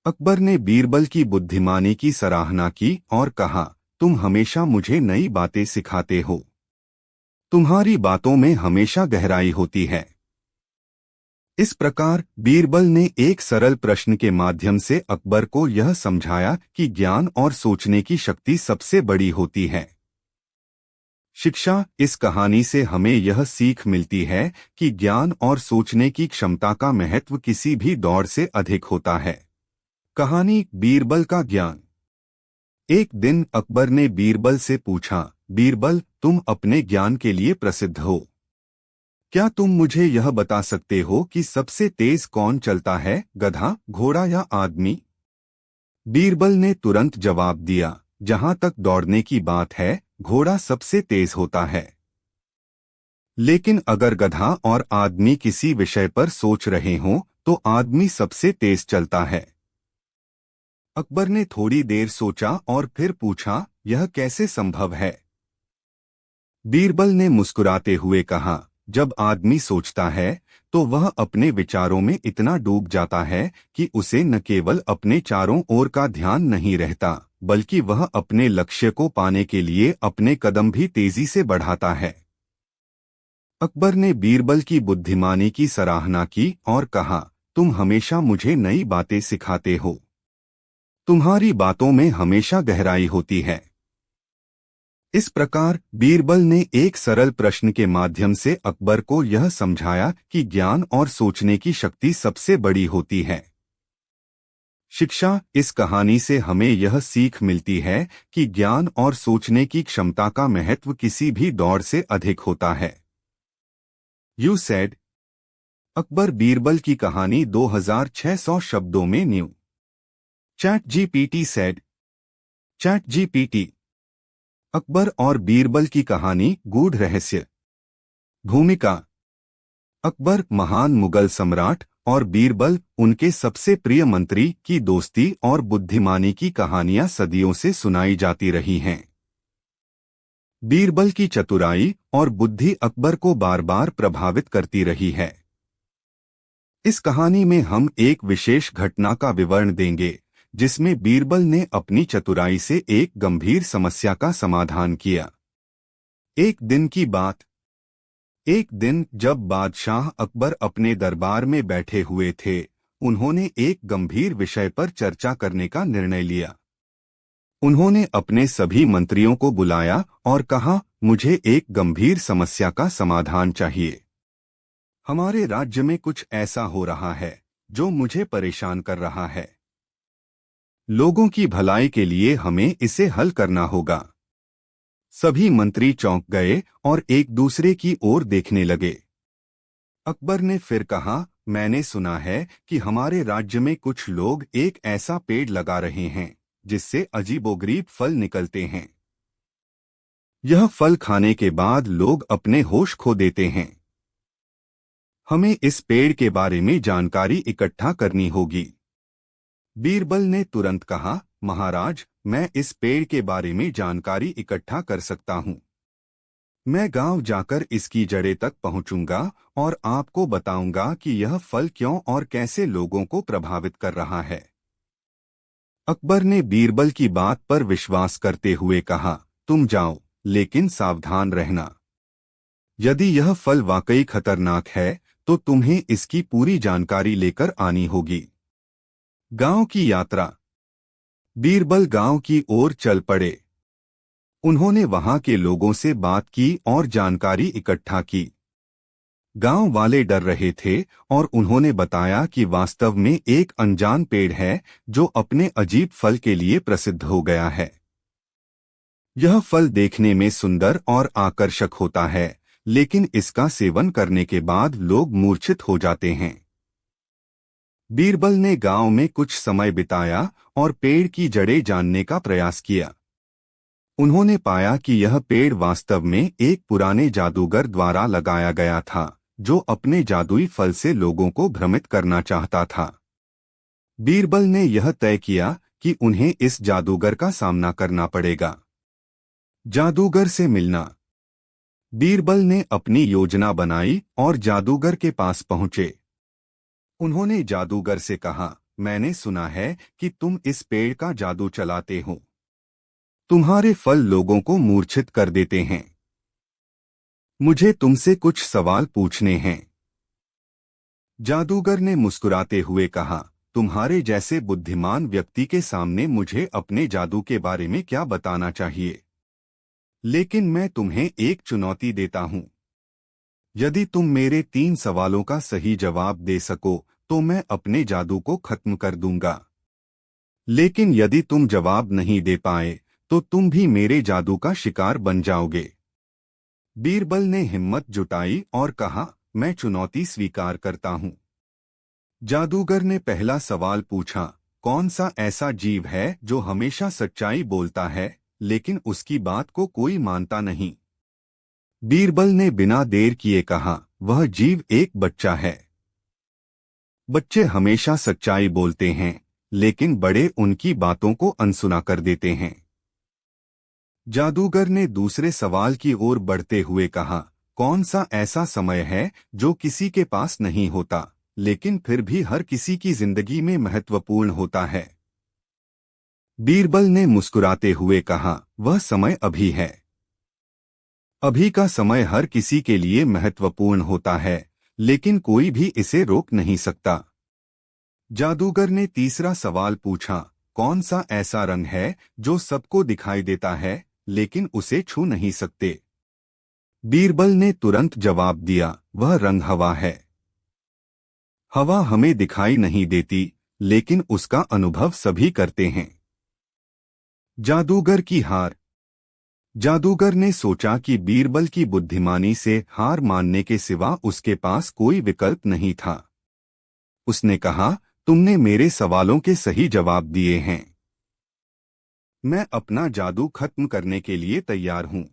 अकबर ने बीरबल की बुद्धिमानी की सराहना की और कहा, तुम हमेशा मुझे नई बातें सिखाते हो। तुम्हारी बातों में हमेशा गहराई होती है। इस प्रकार बीरबल ने एक सरल प्रश्न के माध्यम से अकबर को यह समझाया कि ज्ञान और सोचने की शक्ति सबसे बड़ी होती है। शिक्षा। इस कहानी से हमें यह सीख मिलती है कि ज्ञान और सोचने की क्षमता का महत्व किसी भी दौड़ से अधिक होता है। कहानी बीरबल का ज्ञान। एक दिन अकबर ने बीरबल से पूछा, बीरबल, तुम अपने ज्ञान के लिए प्रसिद्ध हो। क्या तुम मुझे यह बता सकते हो कि सबसे तेज कौन चलता है, गधा, घोड़ा या आदमी? बीरबल ने तुरंत जवाब दिया, जहां तक दौड़ने की बात है, घोड़ा सबसे तेज होता है। लेकिन अगर गधा और आदमी किसी विषय पर सोच रहे हों तो आदमी सबसे तेज चलता है। अकबर ने थोड़ी देर सोचा और फिर पूछा, यह कैसे संभव है? बीरबल ने मुस्कुराते हुए कहा, जब आदमी सोचता है तो वह अपने विचारों में इतना डूब जाता है कि उसे न केवल अपने चारों ओर का ध्यान नहीं रहता बल्कि वह अपने लक्ष्य को पाने के लिए अपने कदम भी तेजी से बढ़ाता है। अकबर ने बीरबल की बुद्धिमानी की सराहना की और कहा, तुम हमेशा मुझे नई बातें सिखाते हो। तुम्हारी बातों में हमेशा गहराई होती है। इस प्रकार बीरबल ने एक सरल प्रश्न के माध्यम से अकबर को यह समझाया कि ज्ञान और सोचने की शक्ति सबसे बड़ी होती है। शिक्षा। इस कहानी से हमें यह सीख मिलती है कि ज्ञान और सोचने की क्षमता का महत्व किसी भी दौड़ से अधिक होता है। You said. अकबर बीरबल की कहानी 2600 शब्दों में new. Chat GPT said. Chat GPT. Akbar और बीरबल की कहानी गूढ़ रहस्य। भूमिका। अकबर महान मुगल सम्राट और बीरबल उनके सबसे प्रिय मंत्री की दोस्ती और बुद्धिमानी की कहानियां सदियों से सुनाई जाती रही हैं। बीरबल की चतुराई और बुद्धि अकबर को बार बार प्रभावित करती रही है। इस कहानी में हम एक विशेष घटना का विवरण देंगे जिसमें बीरबल ने अपनी चतुराई से एक गंभीर समस्या का समाधान किया। एक दिन की बात। एक दिन जब बादशाह अकबर अपने दरबार में बैठे हुए थे, उन्होंने एक गंभीर विषय पर चर्चा करने का निर्णय लिया। उन्होंने अपने सभी मंत्रियों को बुलाया और कहा, मुझे एक गंभीर समस्या का समाधान चाहिए। हमारे राज्य में कुछ ऐसा हो रहा है जो मुझे परेशान कर रहा है। लोगों की भलाई के लिए हमें इसे हल करना होगा। सभी मंत्री चौंक गए और एक दूसरे की ओर देखने लगे। अकबर ने फिर कहा, मैंने सुना है कि हमारे राज्य में कुछ लोग एक ऐसा पेड़ लगा रहे हैं जिससे अजीबोगरीब फल निकलते हैं। यह फल खाने के बाद लोग अपने होश खो देते हैं। हमें इस पेड़ के बारे में जानकारी इकट्ठा करनी होगी। बीरबल ने तुरंत कहा, महाराज, मैं इस पेड़ के बारे में जानकारी इकट्ठा कर सकता हूं। मैं गांव जाकर इसकी जड़ें तक पहुंचूंगा और आपको बताऊंगा कि यह फल क्यों और कैसे लोगों को प्रभावित कर रहा है। अकबर ने बीरबल की बात पर विश्वास करते हुए कहा, तुम जाओ, लेकिन सावधान रहना। यदि यह फल वाकई खतरनाक है तो तुम्हें इसकी पूरी जानकारी लेकर आनी होगी। गांव की यात्रा। बीरबल गांव की ओर चल पड़े। उन्होंने वहां के लोगों से बात की और जानकारी इकट्ठा की। गांव वाले डर रहे थे और उन्होंने बताया कि वास्तव में एक अनजान पेड़ है जो अपने अजीब फल के लिए प्रसिद्ध हो गया है। यह फल देखने में सुंदर और आकर्षक होता है, लेकिन इसका सेवन करने के बाद लोग मूर्छित हो जाते हैं। बीरबल ने गांव में कुछ समय बिताया और पेड़ की जड़ें जानने का प्रयास किया। उन्होंने पाया कि यह पेड़ वास्तव में एक पुराने जादूगर द्वारा लगाया गया था जो अपने जादुई फल से लोगों को भ्रमित करना चाहता था। बीरबल ने यह तय किया कि उन्हें इस जादूगर का सामना करना पड़ेगा। जादूगर से मिलना। बीरबल ने अपनी योजना बनाई और जादूगर के पास पहुंचे। उन्होंने जादूगर से कहा, मैंने सुना है कि तुम इस पेड़ का जादू चलाते हो। तुम्हारे फल लोगों को मूर्छित कर देते हैं। मुझे तुमसे कुछ सवाल पूछने हैं। जादूगर ने मुस्कुराते हुए कहा, तुम्हारे जैसे बुद्धिमान व्यक्ति के सामने मुझे अपने जादू के बारे में क्या बताना चाहिए? लेकिन मैं तुम्हें एक चुनौती देता हूं। यदि तुम मेरे 3 सवालों का सही जवाब दे सको तो मैं अपने जादू को खत्म कर दूंगा। लेकिन यदि तुम जवाब नहीं दे पाए तो तुम भी मेरे जादू का शिकार बन जाओगे। बीरबल ने हिम्मत जुटाई और कहा, मैं चुनौती स्वीकार करता हूं। जादूगर ने पहला सवाल पूछा, कौन सा ऐसा जीव है जो हमेशा सच्चाई बोलता है लेकिन उसकी बात को कोई मानता नहीं? बीरबल ने बिना देर किए कहा, वह जीव एक बच्चा है। बच्चे हमेशा सच्चाई बोलते हैं लेकिन बड़े उनकी बातों को अनसुना कर देते हैं। जादूगर ने दूसरे सवाल की ओर बढ़ते हुए कहा, कौन सा ऐसा समय है जो किसी के पास नहीं होता लेकिन फिर भी हर किसी की जिंदगी में महत्वपूर्ण होता है? बीरबल ने मुस्कुराते हुए कहा, वह समय अभी है। अभी का समय हर किसी के लिए महत्वपूर्ण होता है, लेकिन कोई भी इसे रोक नहीं सकता। जादूगर ने तीसरा सवाल पूछा, कौन सा ऐसा रंग है जो सबको दिखाई देता है लेकिन उसे छू नहीं सकते? बीरबल ने तुरंत जवाब दिया, वह रंग हवा है। हवा हमें दिखाई नहीं देती, लेकिन उसका अनुभव सभी करते हैं। जादूगर की हार। जादूगर ने सोचा कि बीरबल की बुद्धिमानी से हार मानने के सिवा उसके पास कोई विकल्प नहीं था। उसने कहा, तुमने मेरे सवालों के सही जवाब दिए हैं। मैं अपना जादू खत्म करने के लिए तैयार हूं।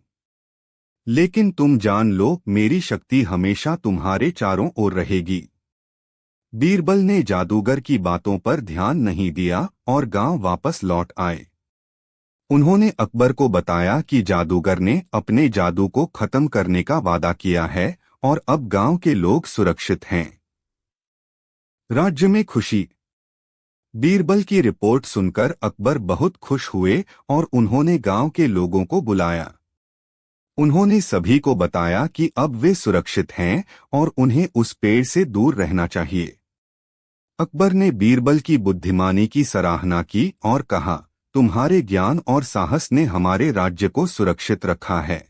लेकिन तुम जान लो, मेरी शक्ति हमेशा तुम्हारे चारों ओर रहेगी। बीरबल ने जादूगर की बातों पर ध्यान नहीं दिया और गांव वापस लौट आए। उन्होंने अकबर को बताया कि जादूगर ने अपने जादू को खत्म करने का वादा किया है और अब गांव के लोग सुरक्षित हैं। राज्य में खुशी। बीरबल की रिपोर्ट सुनकर अकबर बहुत खुश हुए और उन्होंने गांव के लोगों को बुलाया। उन्होंने सभी को बताया कि अब वे सुरक्षित हैं और उन्हें उस पेड़ से दूर रहना चाहिए। अकबर ने बीरबल की बुद्धिमानी की सराहना की और कहा, तुम्हारे ज्ञान और साहस ने हमारे राज्य को सुरक्षित रखा है।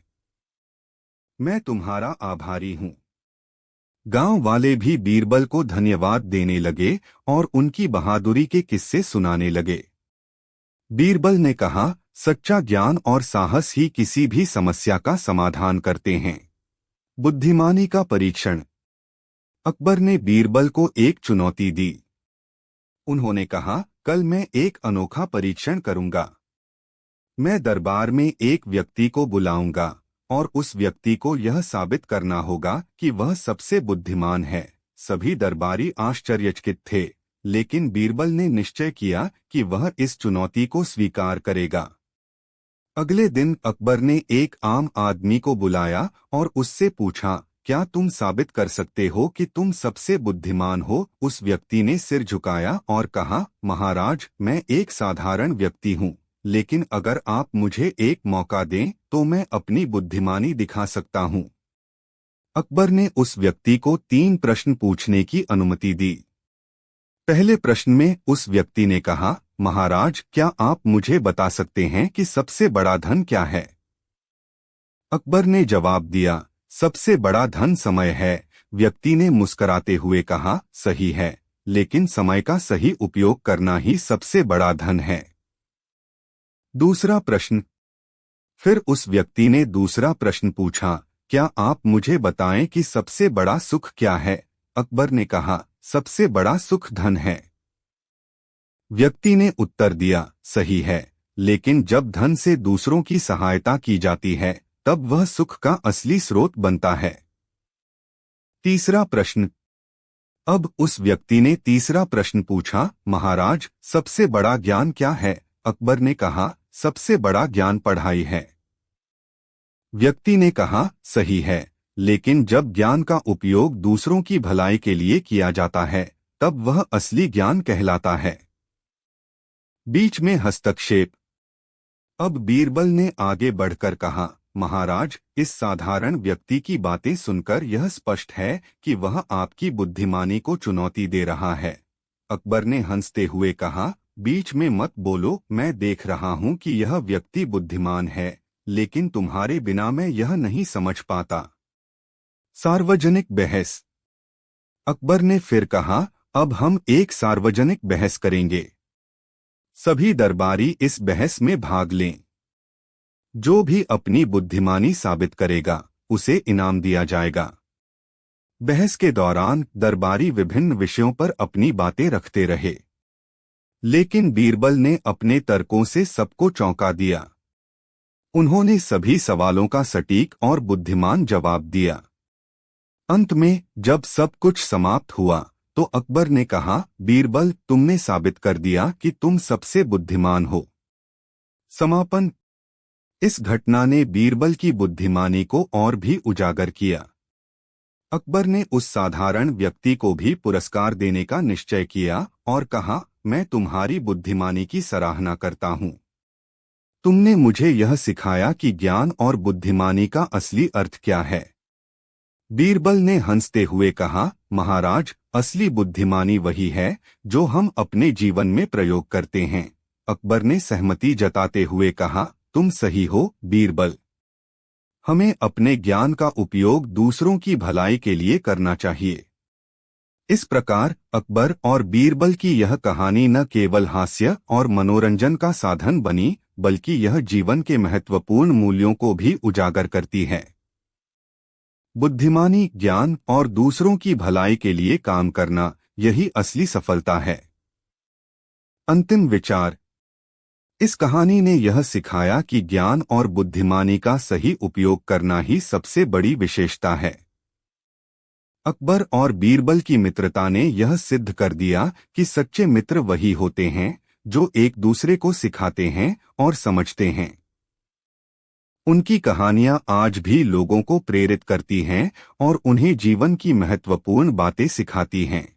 मैं तुम्हारा आभारी हूँ। गांव वाले भी बीरबल को धन्यवाद देने लगे और उनकी बहादुरी के किस्से सुनाने लगे। बीरबल ने कहा, सच्चा ज्ञान और साहस ही किसी भी समस्या का समाधान करते हैं। बुद्धिमानी का परीक्षण। अकबर ने बीरबल को एक चुनौती दी। उन्होंने कहा, कल मैं एक अनोखा परीक्षण करूंगा। मैं दरबार में एक व्यक्ति को बुलाऊंगा और उस व्यक्ति को यह साबित करना होगा कि वह सबसे बुद्धिमान है। सभी दरबारी आश्चर्यचकित थे, लेकिन बीरबल ने निश्चय किया कि वह इस चुनौती को स्वीकार करेगा। अगले दिन अकबर ने एक आम आदमी को बुलाया और उससे पूछा, क्या तुम साबित कर सकते हो कि तुम सबसे बुद्धिमान हो? उस व्यक्ति ने सिर झुकाया और कहा, महाराज, मैं एक साधारण व्यक्ति हूँ, लेकिन अगर आप मुझे एक मौका दें तो मैं अपनी बुद्धिमानी दिखा सकता हूँ। अकबर ने उस व्यक्ति को 3 प्रश्न पूछने की अनुमति दी। पहले प्रश्न में उस व्यक्ति ने कहा, महाराज, क्या आप मुझे बता सकते हैं कि सबसे बड़ा धन क्या है? अकबर ने जवाब दिया, सबसे बड़ा धन समय है। व्यक्ति ने मुस्कुराते हुए कहा, सही है, लेकिन समय का सही उपयोग करना ही सबसे बड़ा धन है। दूसरा प्रश्न। फिर उस व्यक्ति ने दूसरा प्रश्न पूछा, क्या आप मुझे बताएं कि सबसे बड़ा सुख क्या है? अकबर ने कहा, सबसे बड़ा सुख धन है। व्यक्ति ने उत्तर दिया, सही है, लेकिन जब धन से दूसरों की सहायता की जाती है तब वह सुख का असली स्रोत बनता है। तीसरा प्रश्न। अब उस व्यक्ति ने तीसरा प्रश्न पूछा, महाराज, सबसे बड़ा ज्ञान क्या है? अकबर ने कहा, सबसे बड़ा ज्ञान पढ़ाई है। व्यक्ति ने कहा, सही है, लेकिन जब ज्ञान का उपयोग दूसरों की भलाई के लिए किया जाता है तब वह असली ज्ञान कहलाता है। बीच में हस्तक्षेप। अब बीरबल ने आगे बढ़कर कहा, महाराज, इस साधारण व्यक्ति की बातें सुनकर यह स्पष्ट है कि वह आपकी बुद्धिमानी को चुनौती दे रहा है। अकबर ने हंसते हुए कहा, बीच में मत बोलो, मैं देख रहा हूं कि यह व्यक्ति बुद्धिमान है, लेकिन तुम्हारे बिना मैं यह नहीं समझ पाता। सार्वजनिक बहस। अकबर ने फिर कहा, अब हम एक सार्वजनिक बहस करेंगे। सभी दरबारी इस बहस में भाग लें। जो भी अपनी बुद्धिमानी साबित करेगा उसे इनाम दिया जाएगा। बहस के दौरान दरबारी विभिन्न विषयों पर अपनी बातें रखते रहे, लेकिन बीरबल ने अपने तर्कों से सबको चौंका दिया। उन्होंने सभी सवालों का सटीक और बुद्धिमान जवाब दिया। अंत में जब सब कुछ समाप्त हुआ तो अकबर ने कहा, बीरबल, तुमने साबित कर दिया कि तुम सबसे बुद्धिमान हो। समापन। इस घटना ने बीरबल की बुद्धिमानी को और भी उजागर किया। अकबर ने उस साधारण व्यक्ति को भी पुरस्कार देने का निश्चय किया और कहा, मैं तुम्हारी बुद्धिमानी की सराहना करता हूँ। तुमने मुझे यह सिखाया कि ज्ञान और बुद्धिमानी का असली अर्थ क्या है। बीरबल ने हंसते हुए कहा, महाराज, असली बुद्धिमानी वही है जो हम अपने जीवन में प्रयोग करते हैं। अकबर ने सहमति जताते हुए कहा, तुम सही हो बीरबल। हमें अपने ज्ञान का उपयोग दूसरों की भलाई के लिए करना चाहिए। इस प्रकार अकबर और बीरबल की यह कहानी न केवल हास्य और मनोरंजन का साधन बनी, बल्कि यह जीवन के महत्वपूर्ण मूल्यों को भी उजागर करती है। बुद्धिमानी, ज्ञान और दूसरों की भलाई के लिए काम करना, यही असली सफलता है। अंतिम विचार। इस कहानी ने यह सिखाया कि ज्ञान और बुद्धिमानी का सही उपयोग करना ही सबसे बड़ी विशेषता है। अकबर और बीरबल की मित्रता ने यह सिद्ध कर दिया कि सच्चे मित्र वही होते हैं जो एक दूसरे को सिखाते हैं और समझते हैं। उनकी कहानियां आज भी लोगों को प्रेरित करती हैं और उन्हें जीवन की महत्वपूर्ण बातें सिखाती हैं।